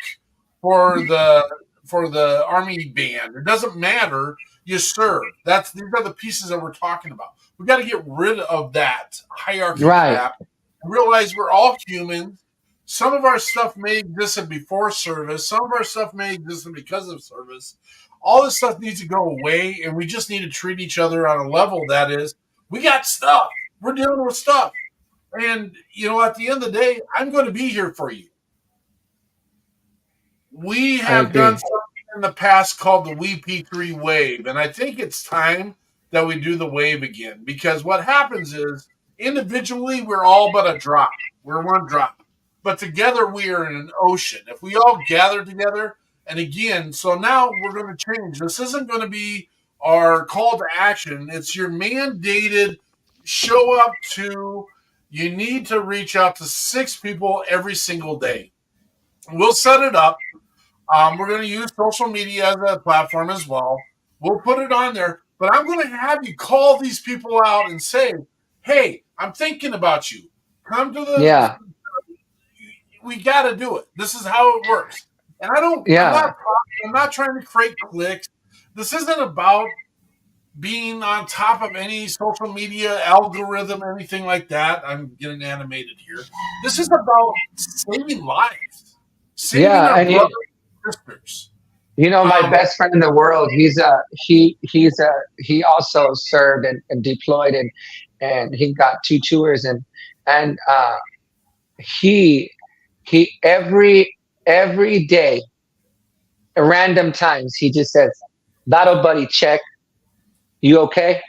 for the Army band. It doesn't matter. You serve. These are the pieces that we're talking about. We got to get rid of that hierarchy crap and realize we're all humans. Some of our stuff may exist before service. Some of our stuff may exist because of service. All this stuff needs to go away, and we just need to treat each other on a level that is, we got stuff. We're dealing with stuff. And, at the end of the day, I'm going to be here for you. We have done something in the past called the WeP3 wave, and I think it's time that we do the wave again, because what happens is individually we're all but a drop. We're one drop. But together we are in an ocean. If we all gather together, and again, so now we're going to change. This isn't going to be our call to action. It's your mandated show up to, you need to reach out to 6 people every single day. We'll set it up. We're going to use social media as a platform as well. We'll put it on there, but I'm going to have you call these people out and say, hey, I'm thinking about you. Come to the we got to do it. This is how it works. And I'm not trying to create clicks. This isn't about being on top of any social media algorithm or anything like that. I'm getting animated here. This is about saving lives. Saving our brothers and sisters. My best friend in the world, he also served and deployed, and he got 2 tours, and he every day at random times he just says, "Battle buddy, check. You okay?"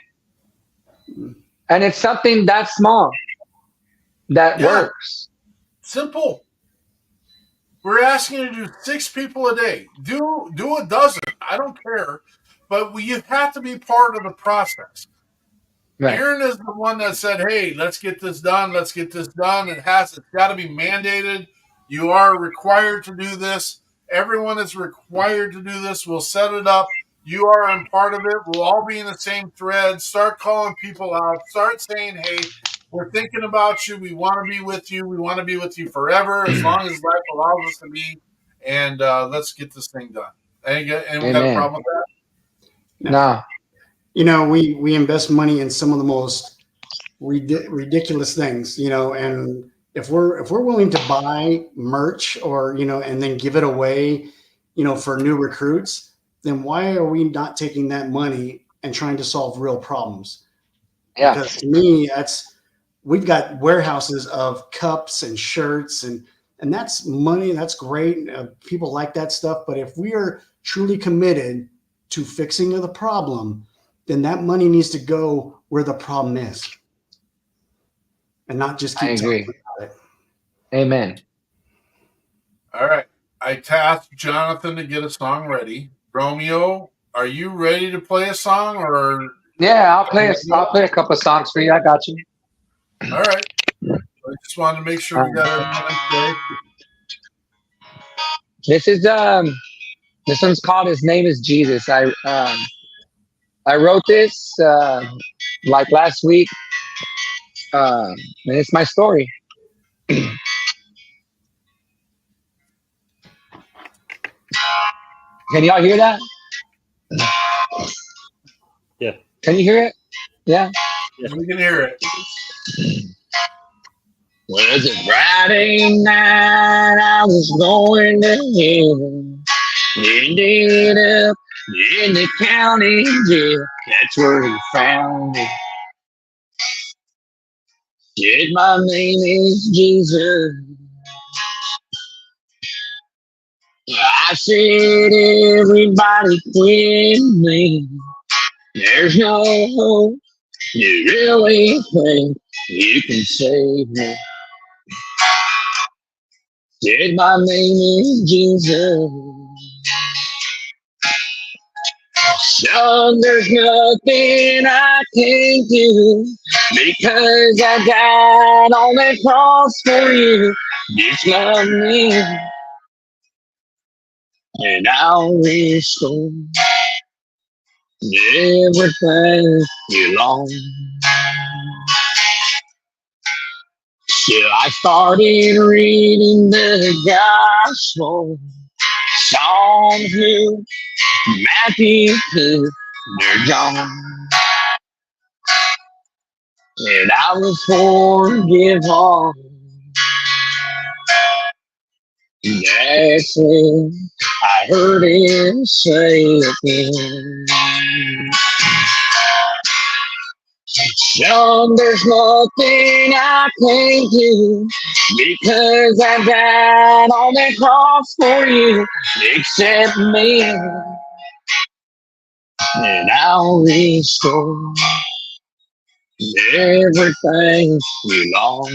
And it's something that small that works. Simple. We're asking you to do 6 people a day. Do a dozen. I don't care. But you have to be part of the process. Right. Aaron is the one that said, hey, let's get this done. Let's get this done. It's got to be mandated. You are required to do this. Everyone is required to do this. We'll set it up. You are in part of it. We'll all be in the same thread. Start calling people out. Start saying, hey, we're thinking about you. We want to be with you. We want to be with you forever, as long as life allows us to be. And let's get this thing done. Anyone got a problem with that? No. You know, we invest money in some of the most ridiculous things, you know, and if we're willing to buy merch or, you know, and then give it away, you know, for new recruits, then why are we not taking that money and trying to solve real problems? Yeah. Because to me, we've got warehouses of cups and shirts and that's money. That's great. People like that stuff. But if we are truly committed to fixing the problem, then that money needs to go where the problem is and not just keep talking about it. Amen. All right. I tasked Jonathan to get a song ready. Romeo, are you ready to play a song or? Yeah, I'll play a couple of songs for you. I got you. All right. I just wanted to make sure we got everyone in play. This one's called "His Name Is Jesus." I wrote this like last week, and it's my story. Can y'all hear that? Yeah. Can you hear it? Yeah. We can hear it. Was it Friday night? I was going to heaven. Ended up in the county jail. That's where he found me. Said my name is Jesus. I said everybody quit me. There's no hope. You really think you can save me? Said my name is Jesus. Son, there's nothing I can do because I died on that cross for you. Just love me and I'll restore everything you lost. So I started reading the gospel, Psalms, Luke, Matthew, they're John. And I was forgiven. That's when I heard him say again. Son, there's nothing I can do because I died on that cross for you. Except me, and I'll restore everything you lost.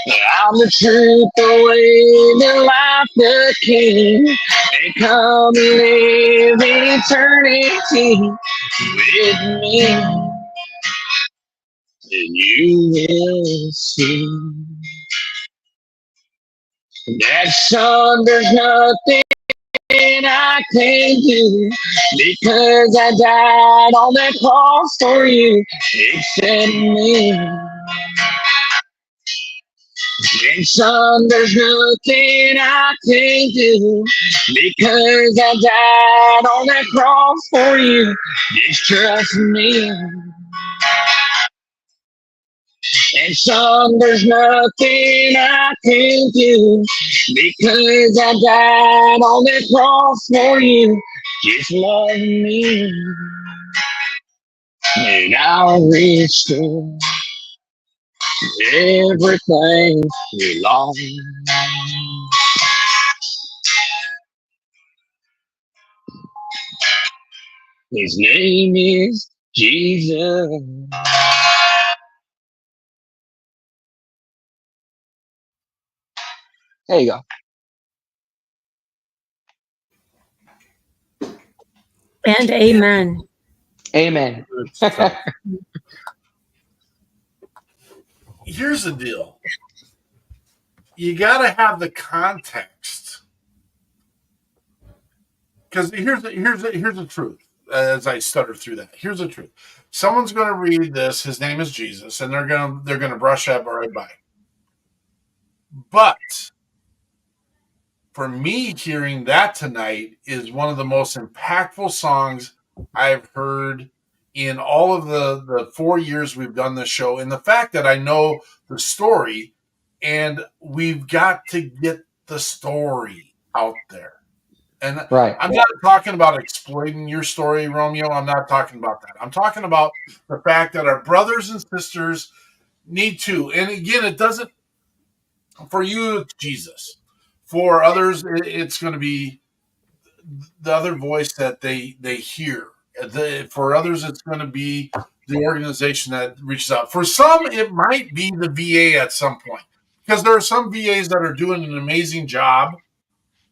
I'm the truth, the way, the life, the king. And come live in eternity with me. And you will see that, son, there's nothing I can do because I died on that cross for you. Except me. And son, there's nothing I can do because I died on that cross for you. Just trust me. And son, there's nothing I can do because I died on that cross for you. Just love me and I'll restore everything you lost. His name is Jesus. There you go. And amen. Amen. It's tough. Here's the deal. You got to have the context. Because here's the truth. As I stutter through that, here's the truth. Someone's going to read this. His name is Jesus, and they're gonna brush that right by. But for me, hearing that tonight is one of the most impactful songs I've heard in all of the 4 years we've done this show. And the fact that I know the story, and we've got to get the story out there. And Right. I'm not talking about exploiting your story, Romeo. I'm not talking about that. I'm talking about the fact that our brothers and sisters need to. And again, it doesn't, for you, it's Jesus. For others, it's going to be the other voice that they hear. For others, it's going to be the organization that reaches out. For some, it might be the VA at some point, because there are some VAs that are doing an amazing job,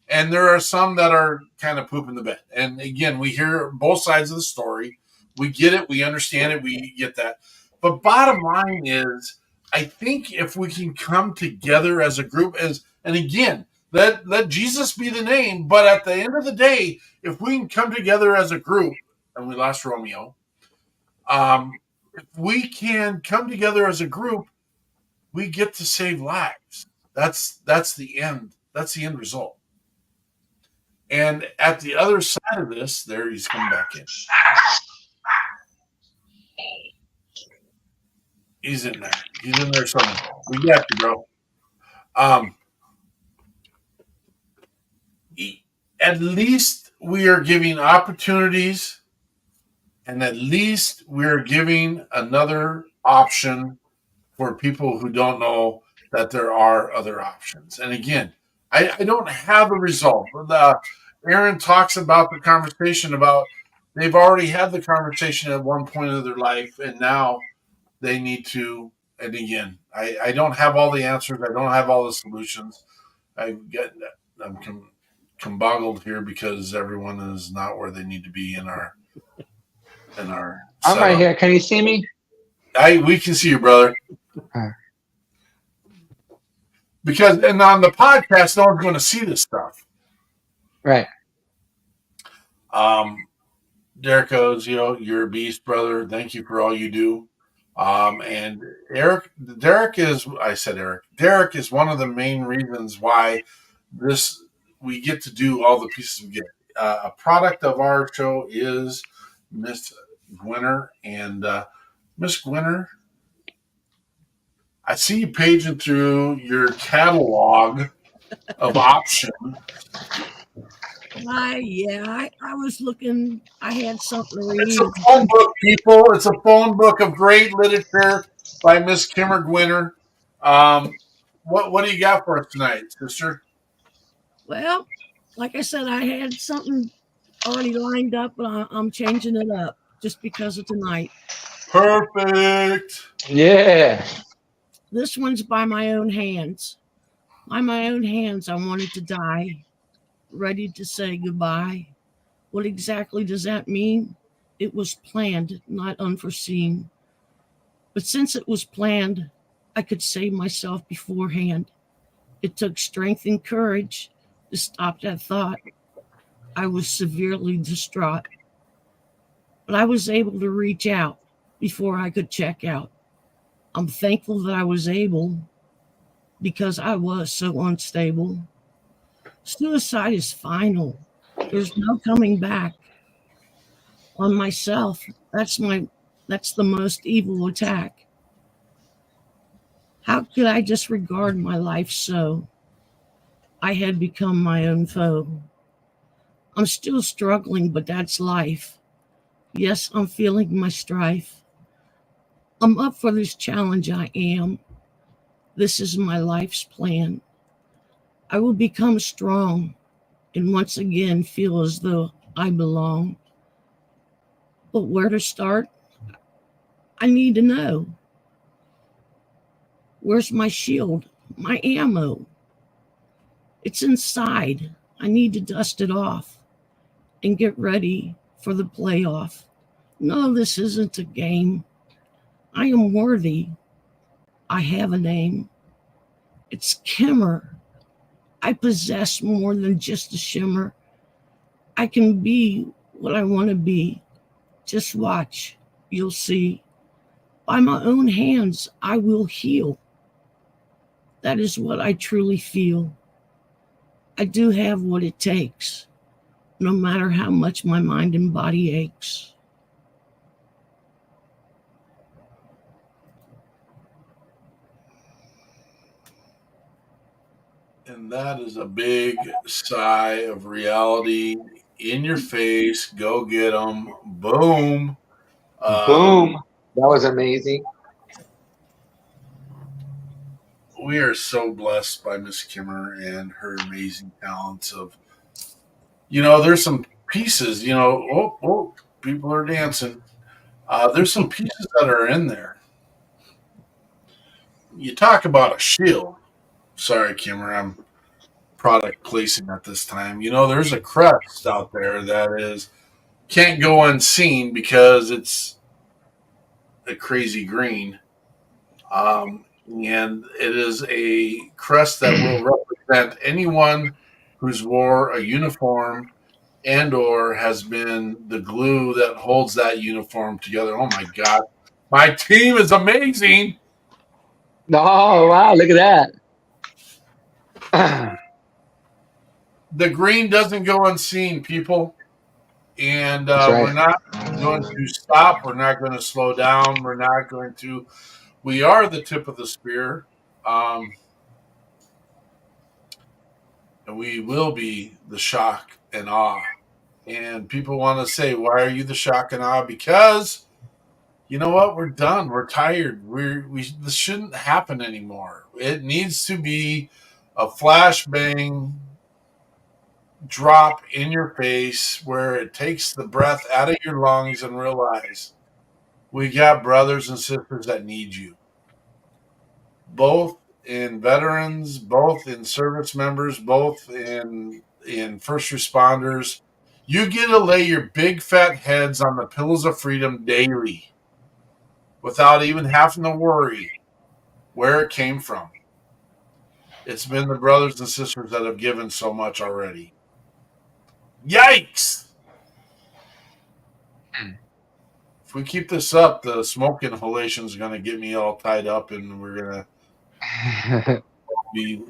and there are some that are kind of pooping the bed. And again, we hear both sides of the story. We get it. We understand it. We get that. But bottom line is, I think if we can come together as a group, and again, let Jesus be the name. But at the end of the day, if we can come together as a group, and we lost Romeo, if we can come together as a group, we get to save lives. That's the end. That's the end result. And at the other side of this, there he's come back in. He's in there. He's in there somewhere. We got you, bro. At least we are giving opportunities, and at least we're giving another option for people who don't know that there are other options. And again, I don't have a result. Aaron talks about the conversation about they've already had the conversation at one point of their life, and now they need to. And again, I don't have all the answers. I don't have all the solutions. I'm boggled here because everyone is not where they need to be in our. I'm right here. Can you see me? We can see you, brother. Because and on the podcast, no one's going to see this stuff. Right. Derek goes, you're a beast, brother. Thank you for all you do. And Derek is one of the main reasons why we get to do all the pieces we get. A product of our show is Miss Gwinner, and Miss Gwinner, I see you paging through your catalog of options. I was looking. I had something to read. It's a phone book, people. It's a phone book of great literature by Miss Kimmer Gwinner. What do you got for us tonight, sister? Well, like I said, I had something already lined up, but I'm changing it up just because of tonight. Perfect. Yeah. This one's by my own hands. By my own hands, I wanted to die, ready to say goodbye. What exactly does that mean? It was planned, not unforeseen. But since it was planned, I could save myself beforehand. It took strength and courage to stop that thought. I was severely distraught. But I was able to reach out before I could check out. I'm thankful that I was able because I was so unstable. Suicide is final. There's no coming back. On myself, that's the most evil attack. How could I disregard my life so? I had become my own foe. I'm still struggling, but that's life. Yes, I'm feeling my strife. I'm up for this challenge, I am. This is my life's plan. I will become strong and once again feel as though I belong. But where to start? I need to know. Where's my shield, my ammo? It's inside. I need to dust it off and get ready for the playoff. No, this isn't a game. I am worthy. I have a name. It's Kimmer. I possess more than just a shimmer. I can be what I want to be. Just watch. You'll see. By my own hands, I will heal. That is what I truly feel. I do have what it takes, no matter how much my mind and body aches. And that is a big sigh of reality in your face. Go get them. Boom. Boom. That was amazing. We are so blessed by Miss Kimmer and her amazing talents of, there's some pieces, people are dancing. There's some pieces that are in there. You talk about a shield. Sorry, Kimmer, I'm product placing at this time. There's a crest out there that is can't go unseen because it's a crazy green. And it is a crest that will represent anyone who's wore a uniform and or has been the glue that holds that uniform together. Oh my God. My team is amazing. Oh, wow. Look at that. The green doesn't go unseen, people. And That's we're right. not going to stop. We're not going to slow down. We are the tip of the spear. And we will be the shock and awe. And people want to say, why are you the shock and awe? Because you know what? We're done. We're tired. This shouldn't happen anymore. It needs to be a flashbang drop in your face where it takes the breath out of your lungs and realize we got brothers and sisters that need you. Both in veterans, both in service members, both in first responders. You get to lay your big fat heads on the pillows of freedom daily without even having to worry where it came from. It's been the brothers and sisters that have given so much already. Yikes! If we keep this up, the smoke inhalation is going to get me all tied up, and we're going to be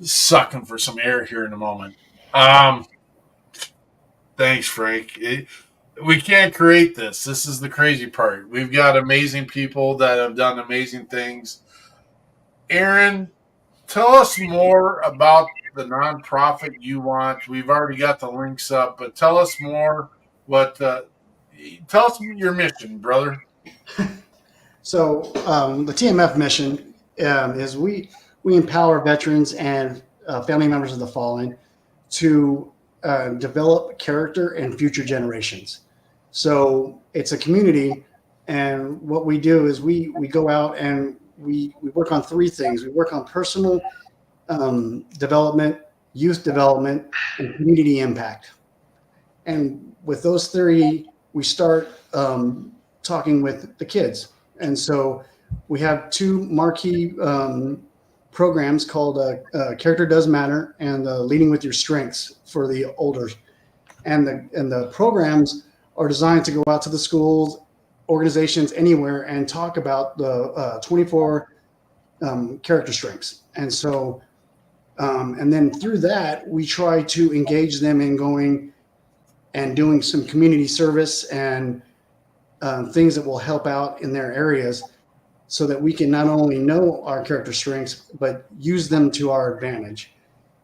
sucking for some air here in a moment. Thanks, Frank. We can't create this. This is the crazy part. We've got amazing people that have done amazing things. Aaron, tell us more about the nonprofit you want. We've already got the links up, but tell us more. Tell us your mission, brother. So the TMF mission is we empower veterans and family members of the fallen to develop character in future generations. So it's a community, and what we do is we go out and we work on three things. We work on personal development, youth development, and community impact. And with those three, we start talking with the kids. And so we have two marquee programs called Character Does Matter and Leading with Your Strengths for the older. And the programs are designed to go out to the schools, organizations, anywhere, and talk about the 24 character strengths. And so, and then through that, we try to engage them in going and doing some community service and things that will help out in their areas so that we can not only know our character strengths, but use them to our advantage.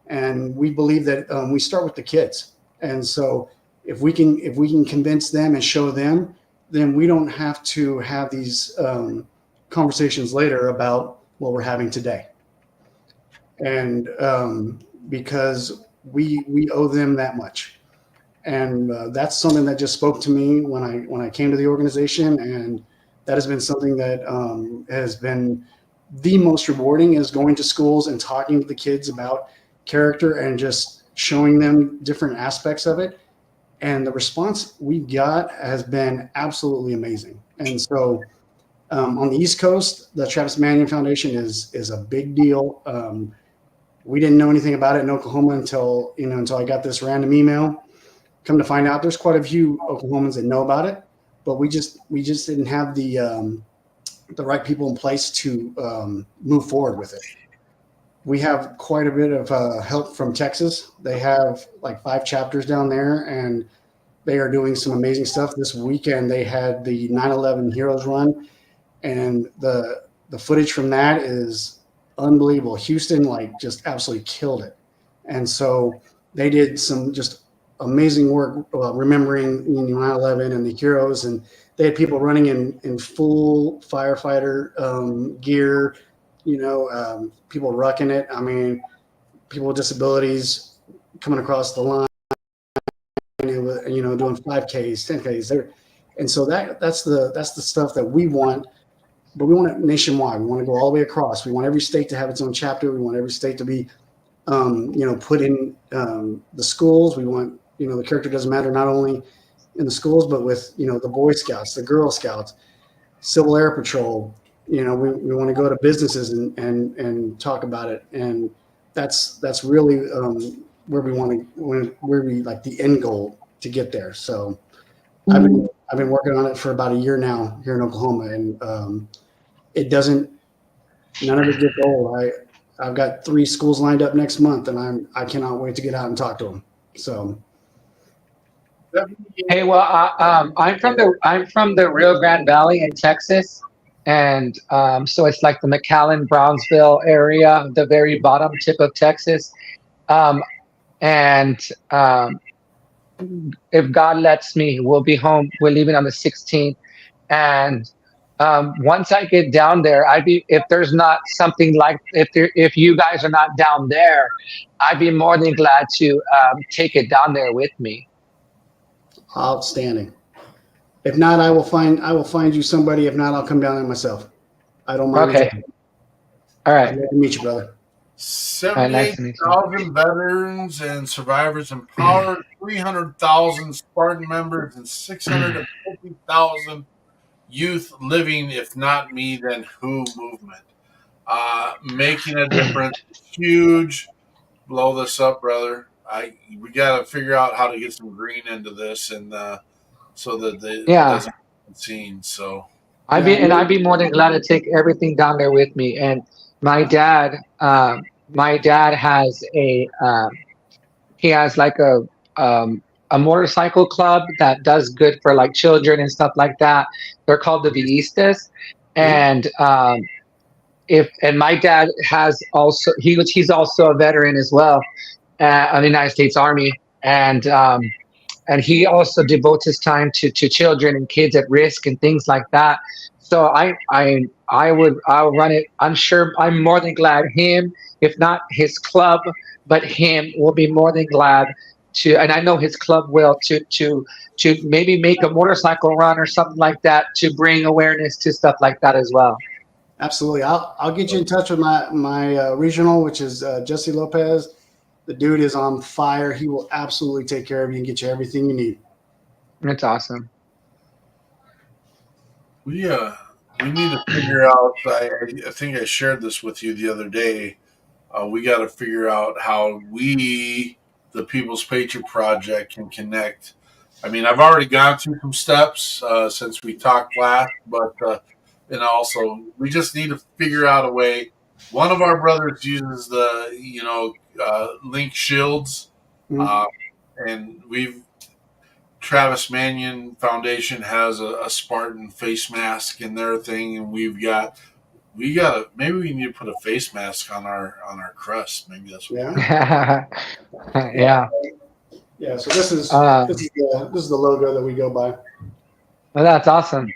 And we believe that we start with the kids. And so if we can convince them and show them, then we don't have to have these conversations later about what we're having today. And because we owe them that much. And that's something that just spoke to me when I came to the organization, and that has been something that has been the most rewarding, is going to schools and talking to the kids about character and just showing them different aspects of it. and the response we got has been absolutely amazing. And so on the East Coast, the Travis Manion Foundation is a big deal. We didn't know anything about it in Oklahoma until I got this random email. Come to find out, there's quite a few Oklahomans that know about it, but we just didn't have the right people in place to move forward with it. We have quite a bit of help from Texas. They have like 5 chapters down there, and they are doing some amazing stuff. This weekend they had the 9/11 Heroes Run, and the footage from that is unbelievable. Houston just absolutely killed it, and so they did some just amazing work remembering 9/11 and the heroes, and they had people running in full firefighter gear, people rucking it. I mean, people with disabilities coming across the line, doing 5Ks, 10Ks there. And so that's the stuff that we want, but we want it nationwide. We want to go all the way across. We want every state to have its own chapter. We want every state to be, put in the schools. We want, the character doesn't matter not only in the schools, but with, the Boy Scouts, the Girl Scouts, Civil Air Patrol. We want to go to businesses and talk about it. And that's really where we like the end goal to get there. So I've been working on it for about a year now here in Oklahoma, and none of it gets old. I've got 3 schools lined up next month, and I cannot wait to get out and talk to them. So. Hey, well, I'm from the Rio Grande Valley in Texas, and so it's like the McAllen, Brownsville area, the very bottom tip of Texas, and if God lets me, we'll be home. We're leaving on the 16th, and once I get down there, if there's not something like if you guys are not down there, I'd be more than glad to take it down there with me. Outstanding. If not, I will find you somebody. If not, I'll come down there myself. I don't mind. Okay. All right. I'd like to meet you, brother. 78,000 veterans and survivors empowered, 300,000 Spartan members, and 650,000 youth living. If not me, then who movement. Making a difference. Huge. Blow this up, brother. We got to figure out how to get some green into this, and so that it doesn't get seen. So I'd be more than glad to take everything down there with me. And my dad has he has like a motorcycle club that does good for like children and stuff like that. They're called the Villistas, and my dad has also he's also a veteran as well of the United States Army, and he also devotes his time to children and kids at risk and things like that. So I'll run it. I'm sure I'm more than glad him, if not his club, but him will be more than glad to, and I know his club will to maybe make a motorcycle run or something like that to bring awareness to stuff like that as well. Absolutely. I'll get you in touch with my regional, which is Jesse Lopez. The dude is on fire. He will absolutely take care of you and get you everything you need. That's awesome. We need to figure out. I think I shared this with you the other day. We got to figure out how we, the People's Patriot Project, can connect. I mean, I've already gone through some steps since we talked last, but also we just need to figure out a way. One of our brothers uses the link shields, and Travis Manion Foundation has a Spartan face mask in their thing, and maybe we need to put a face mask on our crust. Maybe that's what yeah. Yeah. So this is the logo that we go by. Well, that's awesome.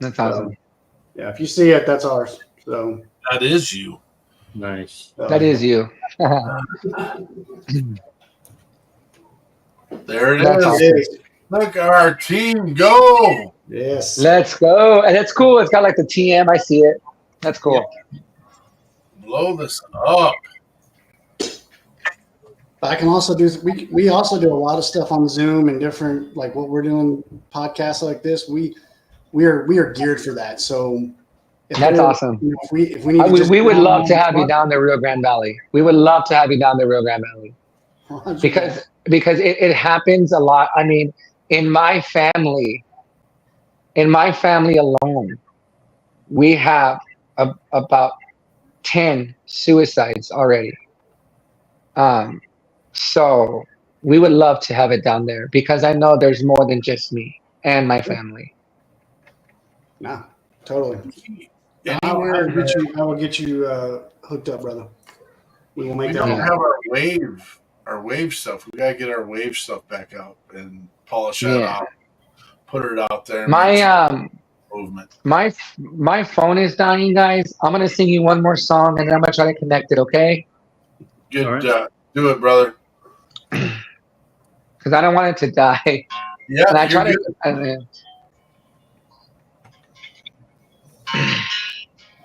That's awesome. Yeah, if you see it, that's ours. So that is you. Nice. That is you. There it is. Look, our team go. Yes. Let's go. And it's cool. It's got like the TM. I see it. That's cool. Blow this up. But I can also do. We also do a lot of stuff on Zoom and different, like what we're doing, podcasts like this. We are geared for that. So That's awesome. If we need to we would love to have you down the Rio Grande Valley. We would love to have you down the Rio Grande Valley because it happens a lot. I mean, in my family alone, we have about 10 suicides already. So we would love to have it down there because I know there's more than just me and my family. No, totally. I will get you hooked up, brother. We will make we that don't happen. have our wave stuff. We gotta get our wave stuff back out and polish that out, put it out there. My movement. My phone is dying, guys. I'm gonna sing you one more song and then I'm gonna try to connect it. Okay? Good. Right. Do it, brother. Because I don't want it to die. Yeah. And I try good. to.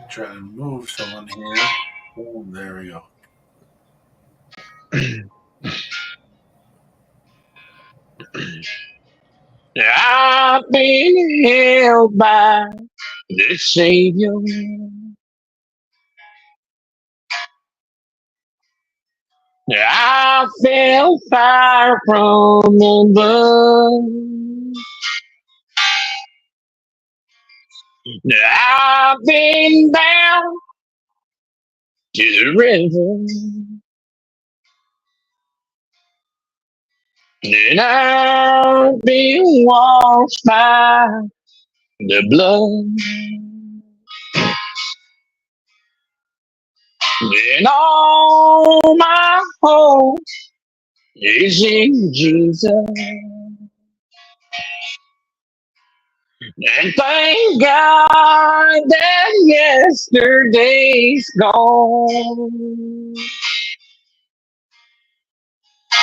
Try to move someone here. Oh, there we go. I've been held by the Savior. I felt fire from above. I've been down to the river. And I've been washed by the blood. And all my hope is in Jesus. And thank God that yesterday's gone.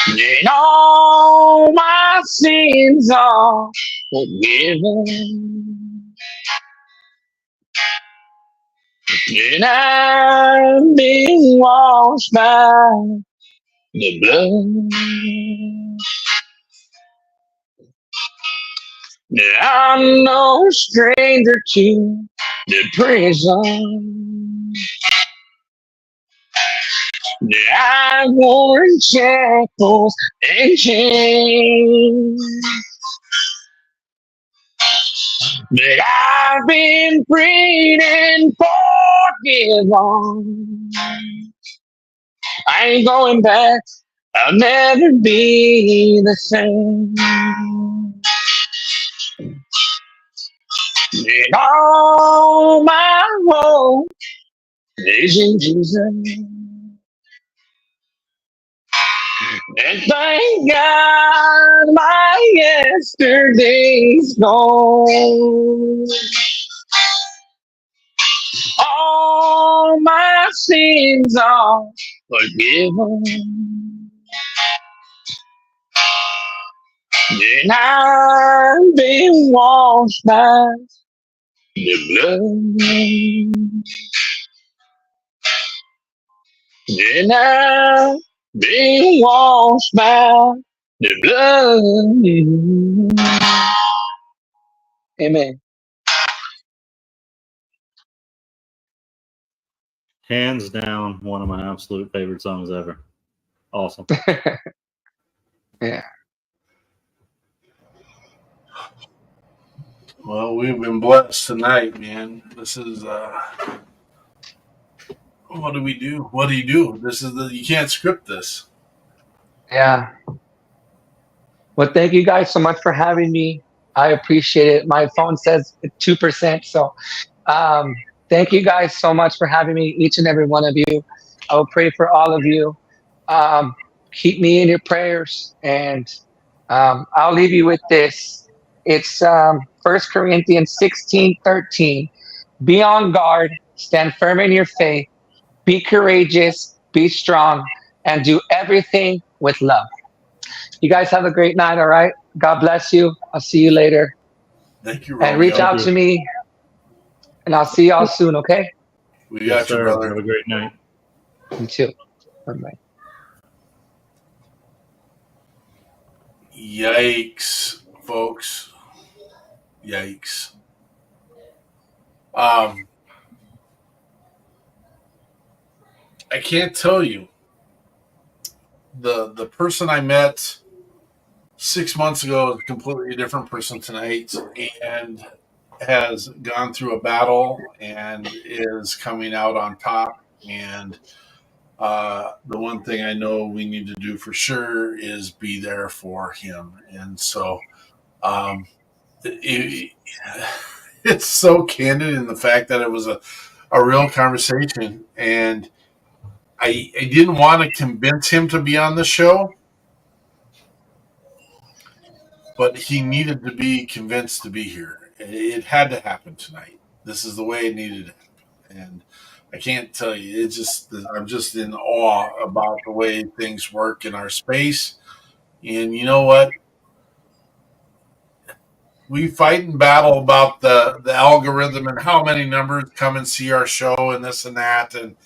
And all my sins are forgiven. And I've been washed by the blood. I'm no stranger to the prison. I've worn shackles and chains. But I've been freed and forgiven. I ain't going back. I'll never be the same. And all my hope is in Jesus. And thank God my yesterday's gone. All my sins are forgiven. And I've been washed by the blood. And I've been washed by the blood. Amen. Hands down, one of my absolute favorite songs ever. Awesome. Yeah. Well, we've been blessed tonight, man. This is what do we do? What do you do? This is you can't script this. Yeah. Well, thank you guys so much for having me. I appreciate it. My phone says 2%. So thank you guys so much for having me, each and every one of you. I will pray for all of you. Keep me in your prayers. And I'll leave you with this. It's 1 Corinthians 16:13. Be on guard, stand firm in your faith, be courageous, be strong, and do everything with love. You guys have a great night, all right? God bless you. I'll see you later. Thank you, Romeo. And reach out to me, and I'll see y'all soon, okay? We got you, brother. Have a great night. You too. Bye-bye. Yikes, folks. Yikes. I can't tell you. The person I met 6 months ago is a completely different person tonight, and has gone through a battle and is coming out on top. And the one thing I know we need to do for sure is be there for him. And so it, it's so candid in the fact that it was a real conversation. And I didn't want to convince him to be on the show, but he needed to be convinced to be here. It had to happen tonight. This is the way it needed to happen. And I can't tell you, I'm just in awe about the way things work in our space. And you know what? We fight and battle about the algorithm and how many numbers come and see our show and this and that. And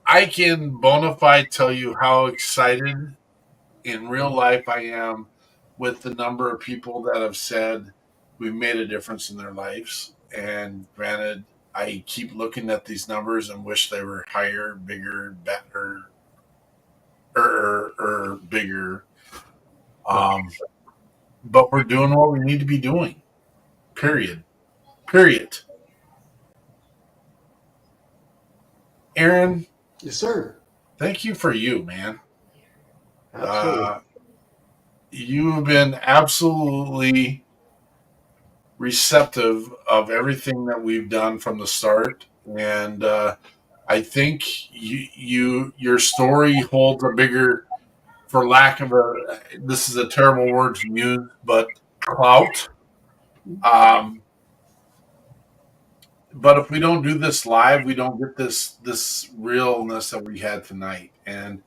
I can bona fide tell you how excited in real life I am with the number of people that have said we've made a difference in their lives. And granted, I keep looking at these numbers and wish they were higher, bigger, better, or bigger. But we're doing what we need to be doing. Period. Period. Aaron. Yes, sir. Thank you for you, man. Absolutely. You've been absolutely receptive of everything that we've done from the start, and I think your story holds a bigger, for lack of a, this is a terrible word to use, but clout. But if we don't do this live, we don't get this realness that we had tonight. And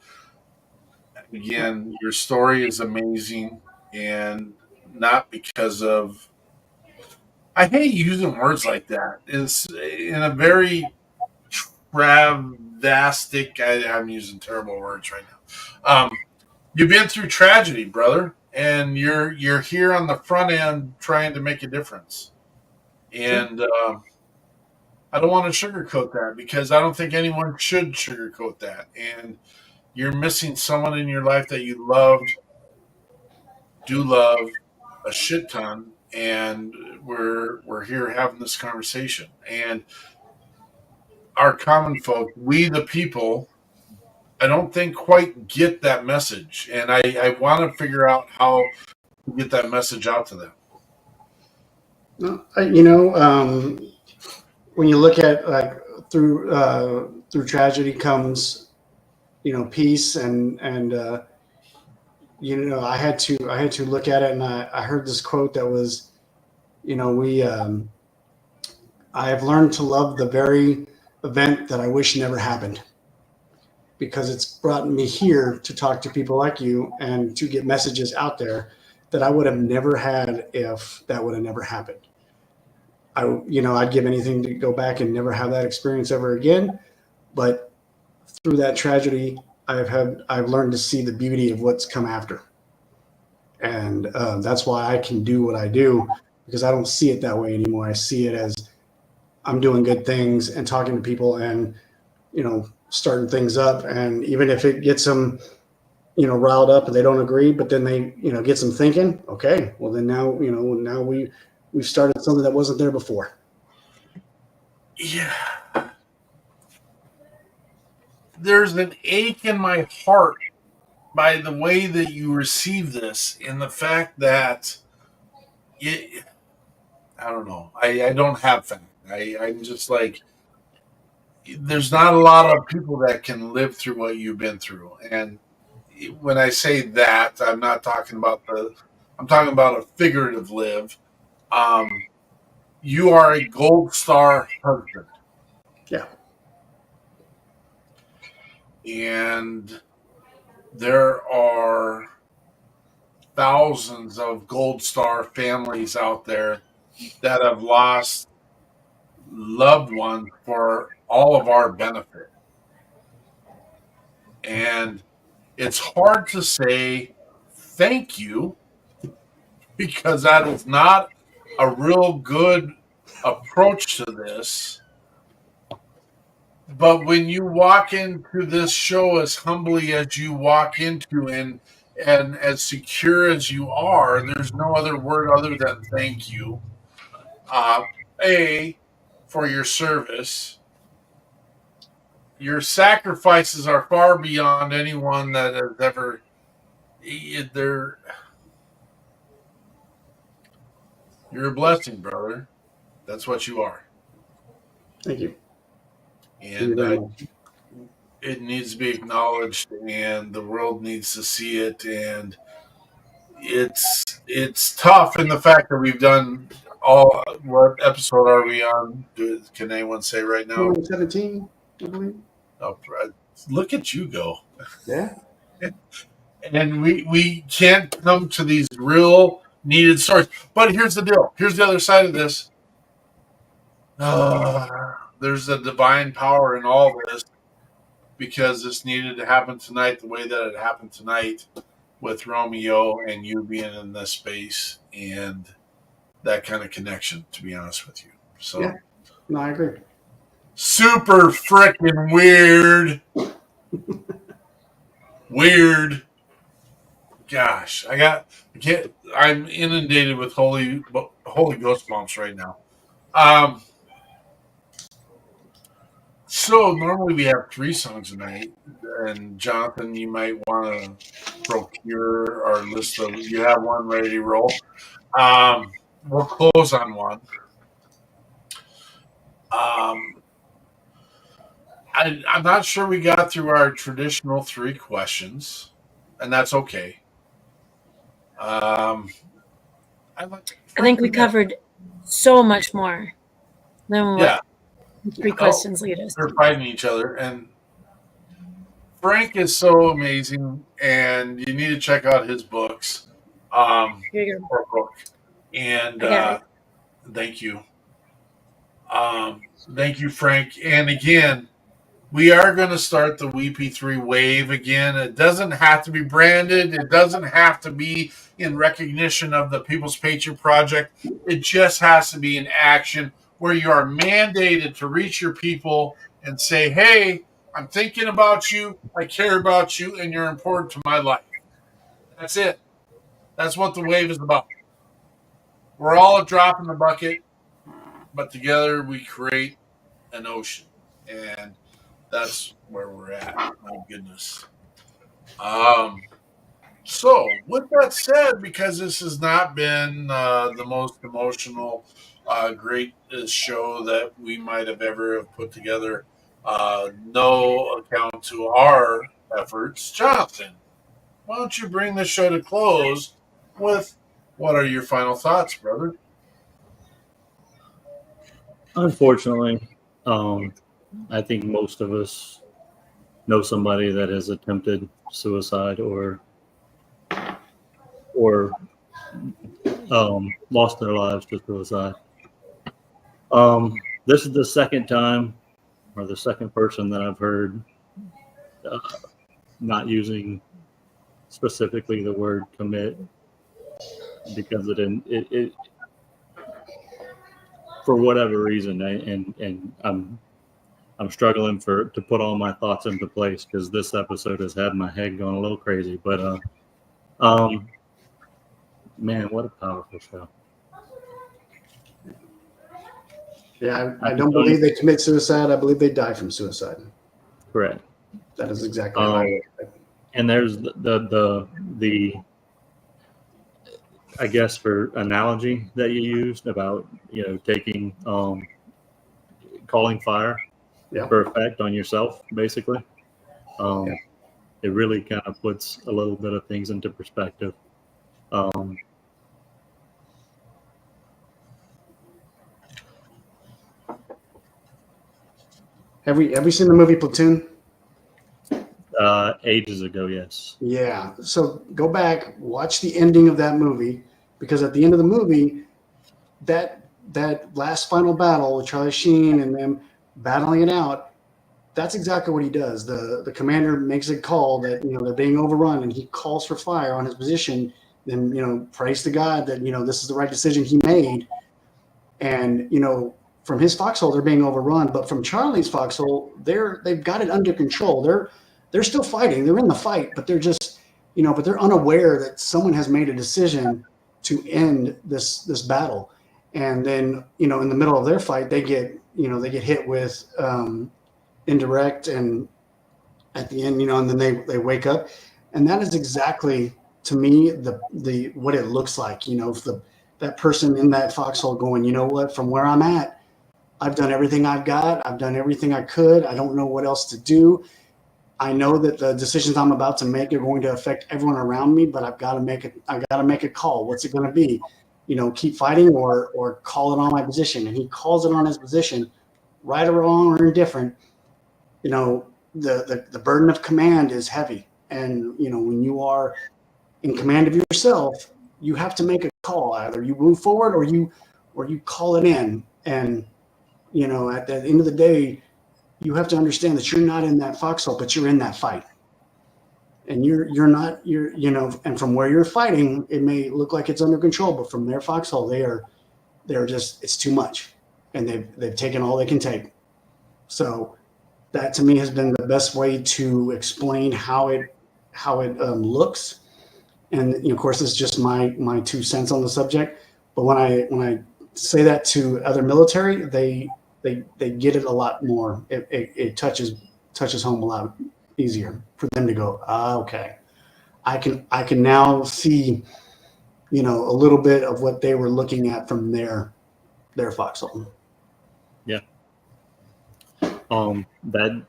again, your story is amazing, and not because of, I hate using words like that. It's in a very travastic. I'm using terrible words right now. You've been through tragedy, brother, and you're here on the front end trying to make a difference. And I don't want to sugarcoat that, because I don't think anyone should sugarcoat that. And you're missing someone in your life that you do love a shit ton, and we're here having this conversation. And our common folk, we the people, I don't think quite get that message, and I want to figure out how to get that message out to them. When you look at like through tragedy comes, peace, and I had to look at it, and I heard this quote that was, I have learned to love the very event that I wish never happened, because it's brought me here to talk to people like you and to get messages out there that I would have never had if that would have never happened. I'd give anything to go back and never have that experience ever again. But through that tragedy, I've learned to see the beauty of what's come after. And that's why I can do what I do, because I don't see it that way anymore. I see it as I'm doing good things and talking to people and, starting things up. And even if it gets them, riled up and they don't agree, but then they, gets them thinking, okay, well then now, now we've started something that wasn't there before. Yeah. There's an ache in my heart by the way that you receive this, and the fact that I don't know. I don't have fact. I'm just like, there's not a lot of people that can live through what you've been through. And when I say that, I'm not talking about I'm talking about a figurative live. You are a gold star husband. Yeah. And there are thousands of gold star families out there that have lost loved ones for all of our benefit. And it's hard to say thank you, because that is not a real good approach to this. But when you walk into this show as humbly as you walk into and as secure as you are, there's no other word other than thank you. A, for your service. Your sacrifices are far beyond anyone that has ever. They're, you're a blessing, brother. That's what you are. Thank you. Thank you And very much. it needs to be acknowledged, and the world needs to see it. And it's tough in the fact that we've done all. What episode are we on? Can anyone say right now? 17, I believe. Oh, look at you go. Yeah. And we can't come to these real needed stories. But here's the deal. Here's the other side of this. There's a divine power in all this, because this needed to happen tonight the way that it happened tonight, with Romeo and you being in this space and that kind of connection, to be honest with you. So Yeah. No, I agree. super freaking weird. Weird. Gosh, I'm inundated with Holy Ghost bumps right now. So normally we have 3 songs tonight, and Jonathan, you might want to procure our list of. You have one ready to roll. We'll close on one. I'm not sure we got through our traditional 3 questions, and that's okay. I think we covered so much more than what 3 questions lead us. They're fighting each other, and Frank is so amazing, and you need to check out his books. Here you go. Book. And thank you. Thank you, Frank. And again, we are going to start the WeP3 wave again. It doesn't have to be branded. It doesn't have to be in recognition of the People's Patriot Project. It just has to be in action, where you are mandated to reach your people and say, hey, I'm thinking about you, I care about you, and you're important to my life. That's it. That's what the wave is about. We're all a drop in the bucket, but together we create an ocean. And that's where we're at. My goodness. So, with that said, because this has not been the most emotional, great show that we might have ever have put together, no account to our efforts, Jonathan, why don't you bring the show to close with what are your final thoughts, brother? Unfortunately, I think most of us know somebody that has attempted suicide or lost their lives to suicide. This is the second time, or the second person that I've heard not using specifically the word commit, because it for whatever reason, and I'm struggling to put all my thoughts into place, because this episode has had my head going a little crazy. But man, what a powerful show! Yeah, I don't believe they commit suicide. I believe they die from suicide. Correct. That is exactly right. And there's the I guess, for analogy that you used about, taking calling fire for effect on yourself, basically. It really kind of puts a little bit of things into perspective. Have we seen the movie Platoon? Ages ago, yes. Yeah. So go back, watch the ending of that movie, because at the end of the movie, that last final battle with Charlie Sheen and them battling it out, that's exactly what he does. The commander makes a call that, they're being overrun, and he calls for fire on his position. Then, praise to God that, this is the right decision he made. And, from his foxhole, they're being overrun. But from Charlie's foxhole, they've got it under control. They're still fighting. They're in the fight, but they're just, but they're unaware that someone has made a decision to end this battle. And then, in the middle of their fight, they get hit with indirect, and at the end, and then they wake up. And that is exactly, to me, the what it looks like, if that person in that foxhole going, you know what, from where I'm at, I've done everything I've got. I've done everything I could. I don't know what else to do. I know that the decisions I'm about to make are going to affect everyone around me, but I've got to make it. I got to make a call. What's it going to be? Keep fighting or call it on my position. And he calls it on his position, right or wrong or indifferent. The burden of command is heavy. And, when you are in command of yourself, you have to make a call. Either you move forward or you call it in. And, at the end of the day, you have to understand that you're not in that foxhole, but you're in that fight. And and from where you're fighting, it may look like it's under control, but from their foxhole, they're just, it's too much. And they've taken all they can take. So that to me has been the best way to explain how it looks. And of course, it's just my 2 cents on the subject. But when I say that to other military, they get it a lot more. It touches home a lot easier for them to go, okay, I can now see, a little bit of what they were looking at from their foxhole. Yeah. That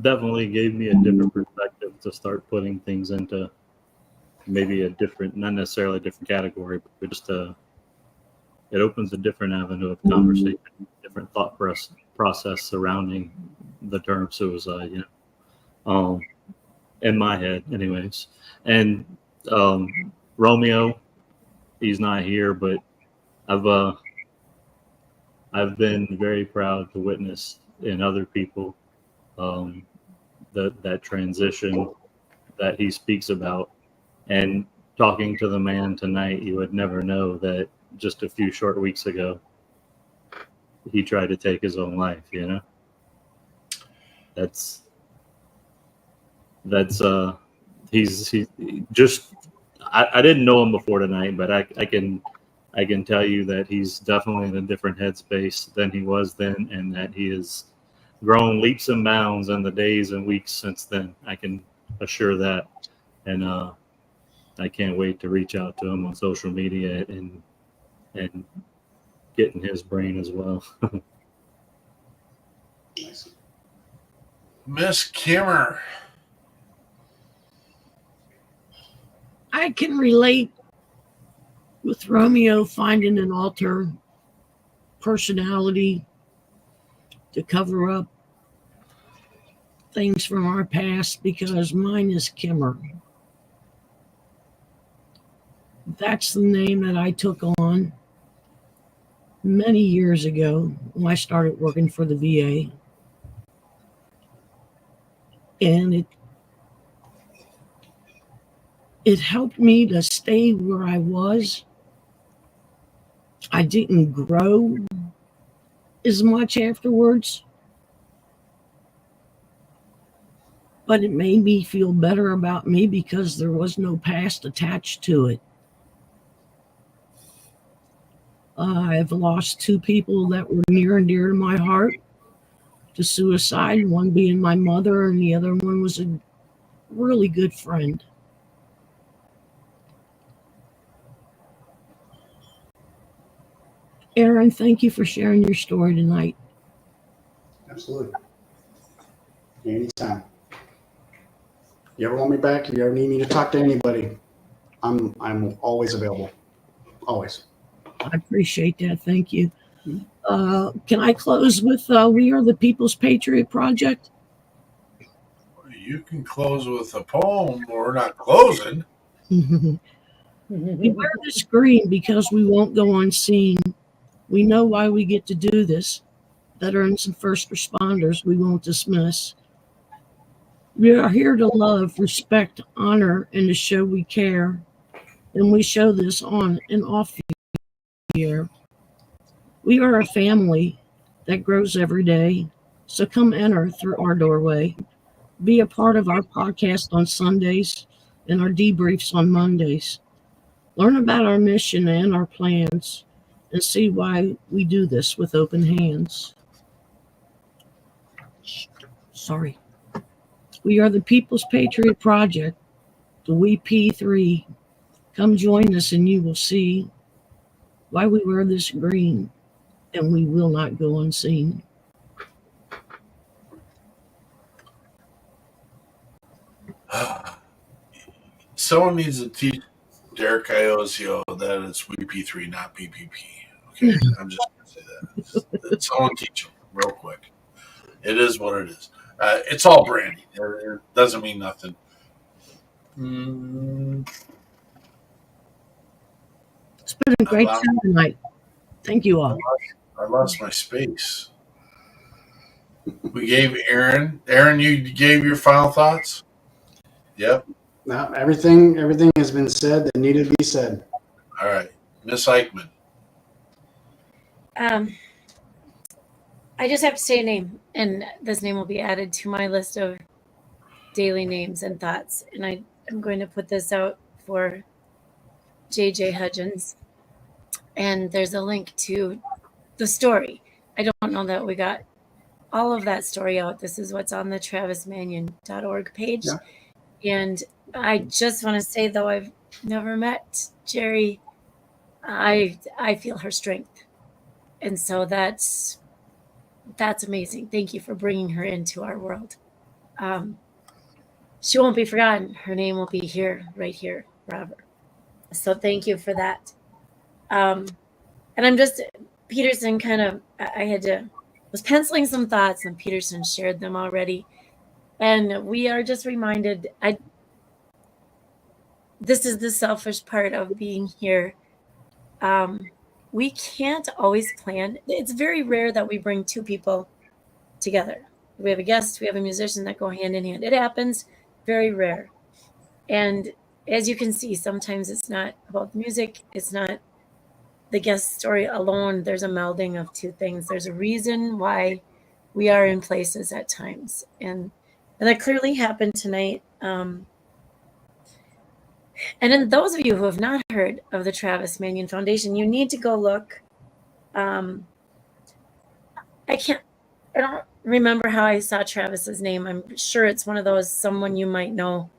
definitely gave me a different perspective to start putting things into maybe a different, not necessarily a different category, but just it opens a different avenue of conversation, different thought process surrounding the term suicide, in my head anyways. And Romeo, he's not here, but I've been very proud to witness in other people that transition that he speaks about. And talking to the man tonight, you would never know that just a few short weeks ago, he tried to take his own life, he just, I didn't know him before tonight, but I can tell you that he's definitely in a different headspace than he was then, and that he has grown leaps and bounds in the days and weeks since then. I can assure that. And I can't wait to reach out to him on social media and get in his brain as well. Miss Kimmer. I can relate with Romeo finding an alter personality to cover up things from our past, because mine is Kimmer. That's the name that I took on many years ago when I started working for the VA. And it helped me to stay where I was. I didn't grow as much afterwards, but it made me feel better about me because there was no past attached to it. I've lost 2 people that were near and dear to my heart to suicide, one being my mother, and the other one was a really good friend. Aaron, thank you for sharing your story tonight. Absolutely. Anytime. You ever want me back? If you ever need me to talk to anybody, I'm always available. Always. I appreciate that. Thank you. Can I close with We Are the People's Patriot Project? You can close with a poem, or not closing. We wear this green because we won't go unseen. We know why we get to do this. veterans and first responders we won't dismiss. We are here to love, respect, honor, and to show we care. And we show this on and off the air. We are a family that grows every day. So come enter through our doorway. Be a part of our podcast on Sundays and our debriefs on Mondays. Learn about our mission and our plans and see why we do this with open hands. Sorry. We are the People's Patriot Project, the WeP3. Come join us and you will see why we wear this green and we will not go unseen. Someone needs to teach Derek Iosio that it's WeP3, not PPP. Okay, I'm just going to say that. Someone teach him real quick. It is what it is. It's all branding. It doesn't mean nothing. It's been a great show tonight. Thank you all. I lost my space. We gave Aaron. Aaron, you gave your final thoughts? Yep. No, everything has been said that needed to be said. All right. Miss Eichmann. I just have to say a name, and this name will be added to my list of daily names and thoughts. And I'm going to put this out for JJ Hudgens. And there's a link to the story. I don't know that we got all of that story out. This is what's on the travismanion.org page. Yeah. And I just want to say, though I've never met Jerry, I feel her strength. And so that's amazing. Thank you for bringing her into our world. She won't be forgotten. Her name will be here, right here, forever. So thank you for that. And I'm just, Peterson was penciling some thoughts, and Peterson shared them already. And we are just reminded, this is the selfish part of being here. We can't always plan. It's very rare that we bring two people together. We have a guest, we have a musician that go hand in hand. It happens, very rare. And as you can see, sometimes it's not about the music. It's not the guest story alone. There's a melding of two things. There's a reason why we are in places at times. And that clearly happened tonight. And then those of you who have not heard of the Travis Manion Foundation, you need to go look. I don't remember how I saw Travis's name. I'm sure it's one of those someone you might know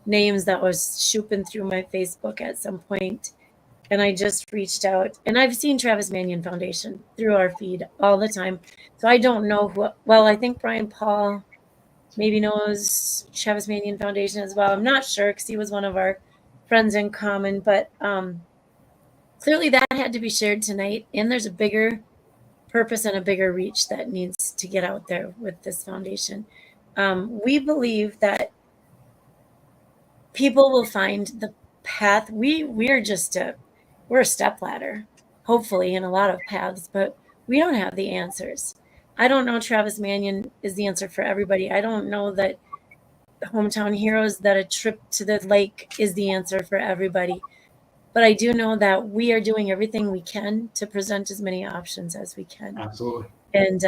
names that was shooping through my Facebook at some point. And I just reached out, and I've seen Travis Manion Foundation through our feed all the time. So I don't know well, I think Brian Paul maybe knows Travis Manion Foundation as well. I'm not sure because he was one of our friends in common, but clearly that had to be shared tonight. And there's a bigger purpose and a bigger reach that needs to get out there with this foundation. We believe that people will find the path. We're a stepladder, hopefully, in a lot of paths, but we don't have the answers. I don't know Travis Manion is the answer for everybody. I don't know that Hometown Heroes, that a trip to the lake is the answer for everybody. But I do know that we are doing everything we can to present as many options as we can. Absolutely. And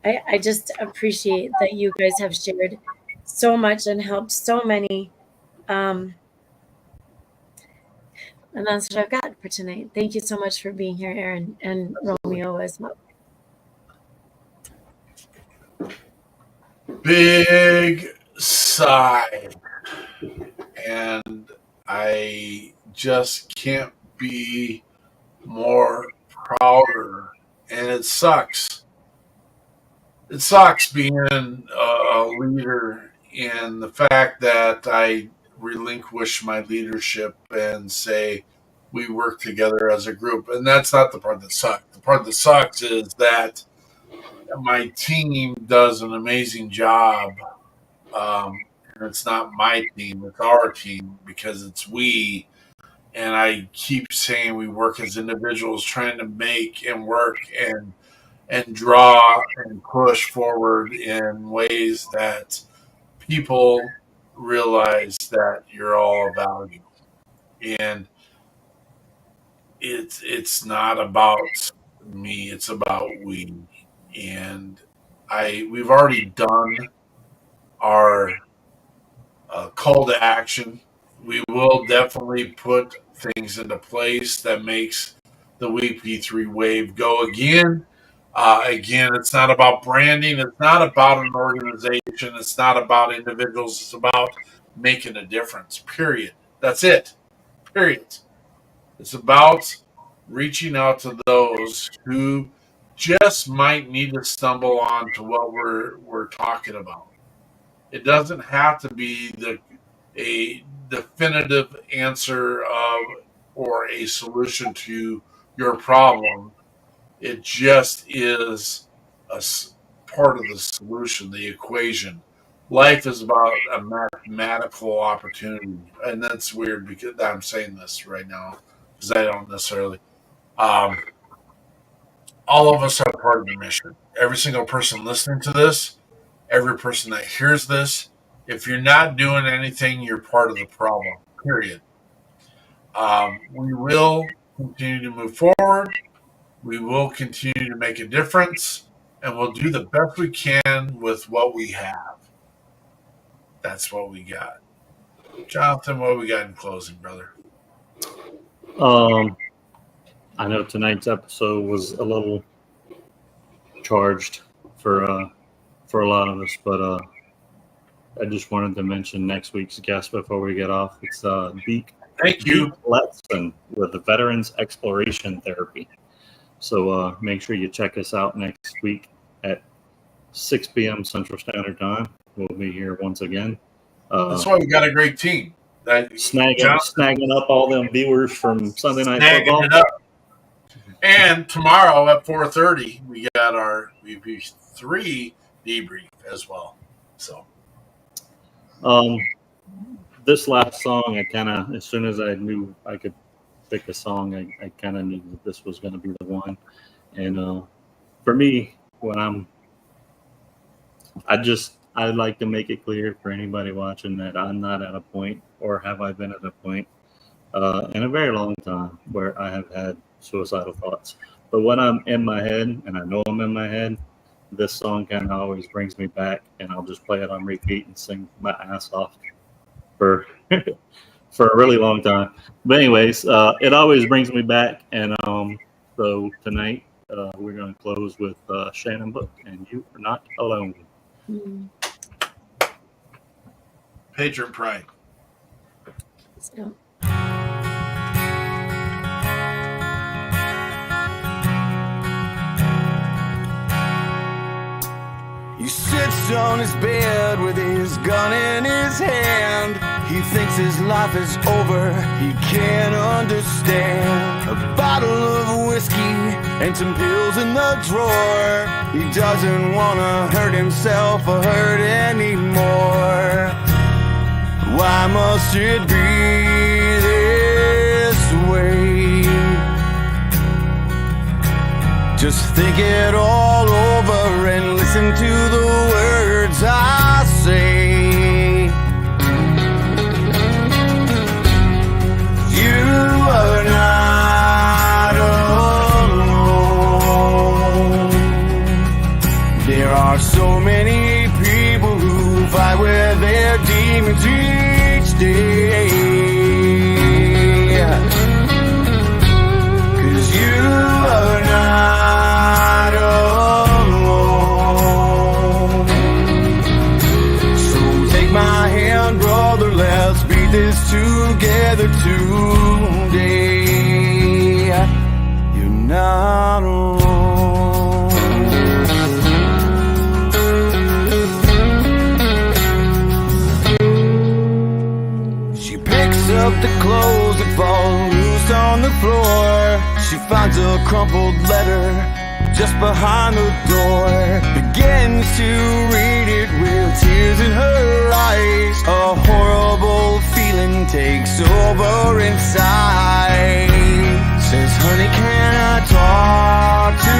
I just appreciate that you guys have shared so much and helped so many. And that's what I've got for tonight. Thank you so much for being here, Aaron, and Romeo as well. Big sigh. And I just can't be more prouder. And it sucks. It sucks being a leader in the fact that I relinquish my leadership and say we work together as a group. And that's not the part that sucks. The part that sucks is that my team does an amazing job. And it's not my team, it's our team, because it's we. And I keep saying we work as individuals trying to make and work and draw and push forward in ways that people realize that you're all of value. And it's not about me, it's about we. And we've already done our call to action. We will definitely put things into place that makes the WeP3 wave go again. Again, it's not about branding. It's not about an organization. It's not about individuals. It's about making a difference, period. That's it, period. It's about reaching out to those who just might need to stumble on to what we're talking about. It doesn't have to be a definitive answer or a solution to your problem. It just is a part of the solution, the equation. Life is about a mathematical opportunity, and that's weird because I'm saying this right now because I don't necessarily. All of us are part of the mission. Every single person listening to this, every person that hears this, if you're not doing anything, you're part of the problem, period. We will continue to move forward. We will continue to make a difference, and we'll do the best we can with what we have. That's what we got. Jonathan, what we got in closing, brother? I know tonight's episode was a little charged for a lot of us, but I just wanted to mention next week's guest before we get off. It's Beak. Thank you. Beak Letson with the Veterans Exploration Therapy. So make sure you check us out next week at 6 p.m. Central Standard Time. We'll be here once again. That's why we got a great team. Snagging up all them viewers from Sunday Night Football. It up. And tomorrow at 4:30, we got our WeP3 debrief as well. So, this last song, I kind of, as soon as I knew I could pick a song, I kind of knew that this was going to be the one. And for me, when I'd like to make it clear for anybody watching that I'm not at a point, or have I been at a point in a very long time where I have had suicidal thoughts. But when I'm in my head, and I know I'm in my head, this song kind of always brings me back, and I'll just play it on repeat and sing my ass off for for a really long time. But anyways, it always brings me back, and so tonight we're going to close with Shannon Book and You Are Not Alone. Patriot Pride. Let's go. He sits on his bed with his gun in his hand. He thinks his life is over, he can't understand. A bottle of whiskey and some pills in the drawer. He doesn't wanna hurt himself or hurt anymore. Why must it be this way? Just think it all over and listen to the words I say. You are not alone. There are so many people who fight with their demons each day. 'Cause you are not alone. So take my hand, brother, let's beat this together today. You're not alone. She picks up the clothes that fall loose on the floor. She finds a crumpled letter just behind the door. Begins to read it with tears in her eyes. A horrible feeling takes over inside. Says, honey, can I talk to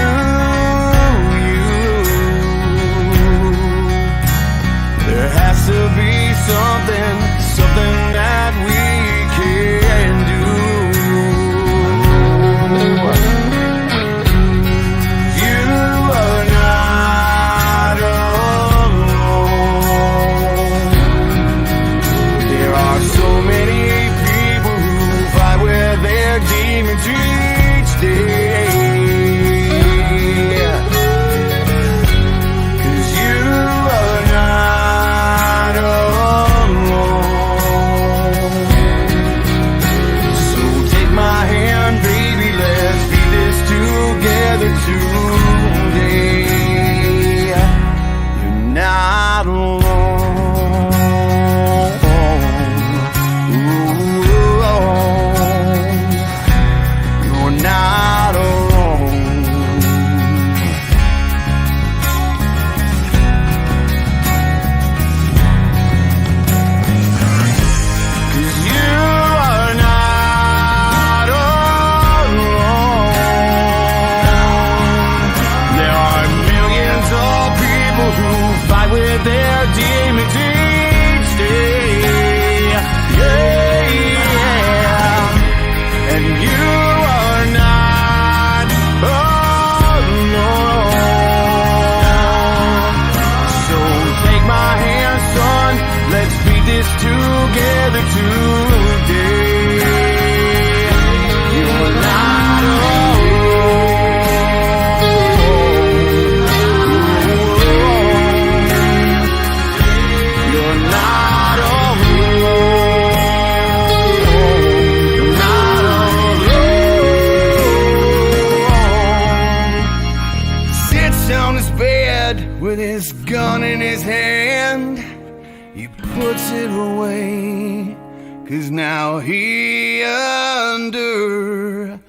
today. You're not alone. Ooh, you're not alone. 'Cause you are not alone. There are millions of people who fight with their demons each day. Yeah. And you are not alone. So take my hand, son, let's beat this together today. You're not alone. You're not alone. You're not alone. Sits on his bed with his gun in his hand. He puts it away, 'cause now he understands.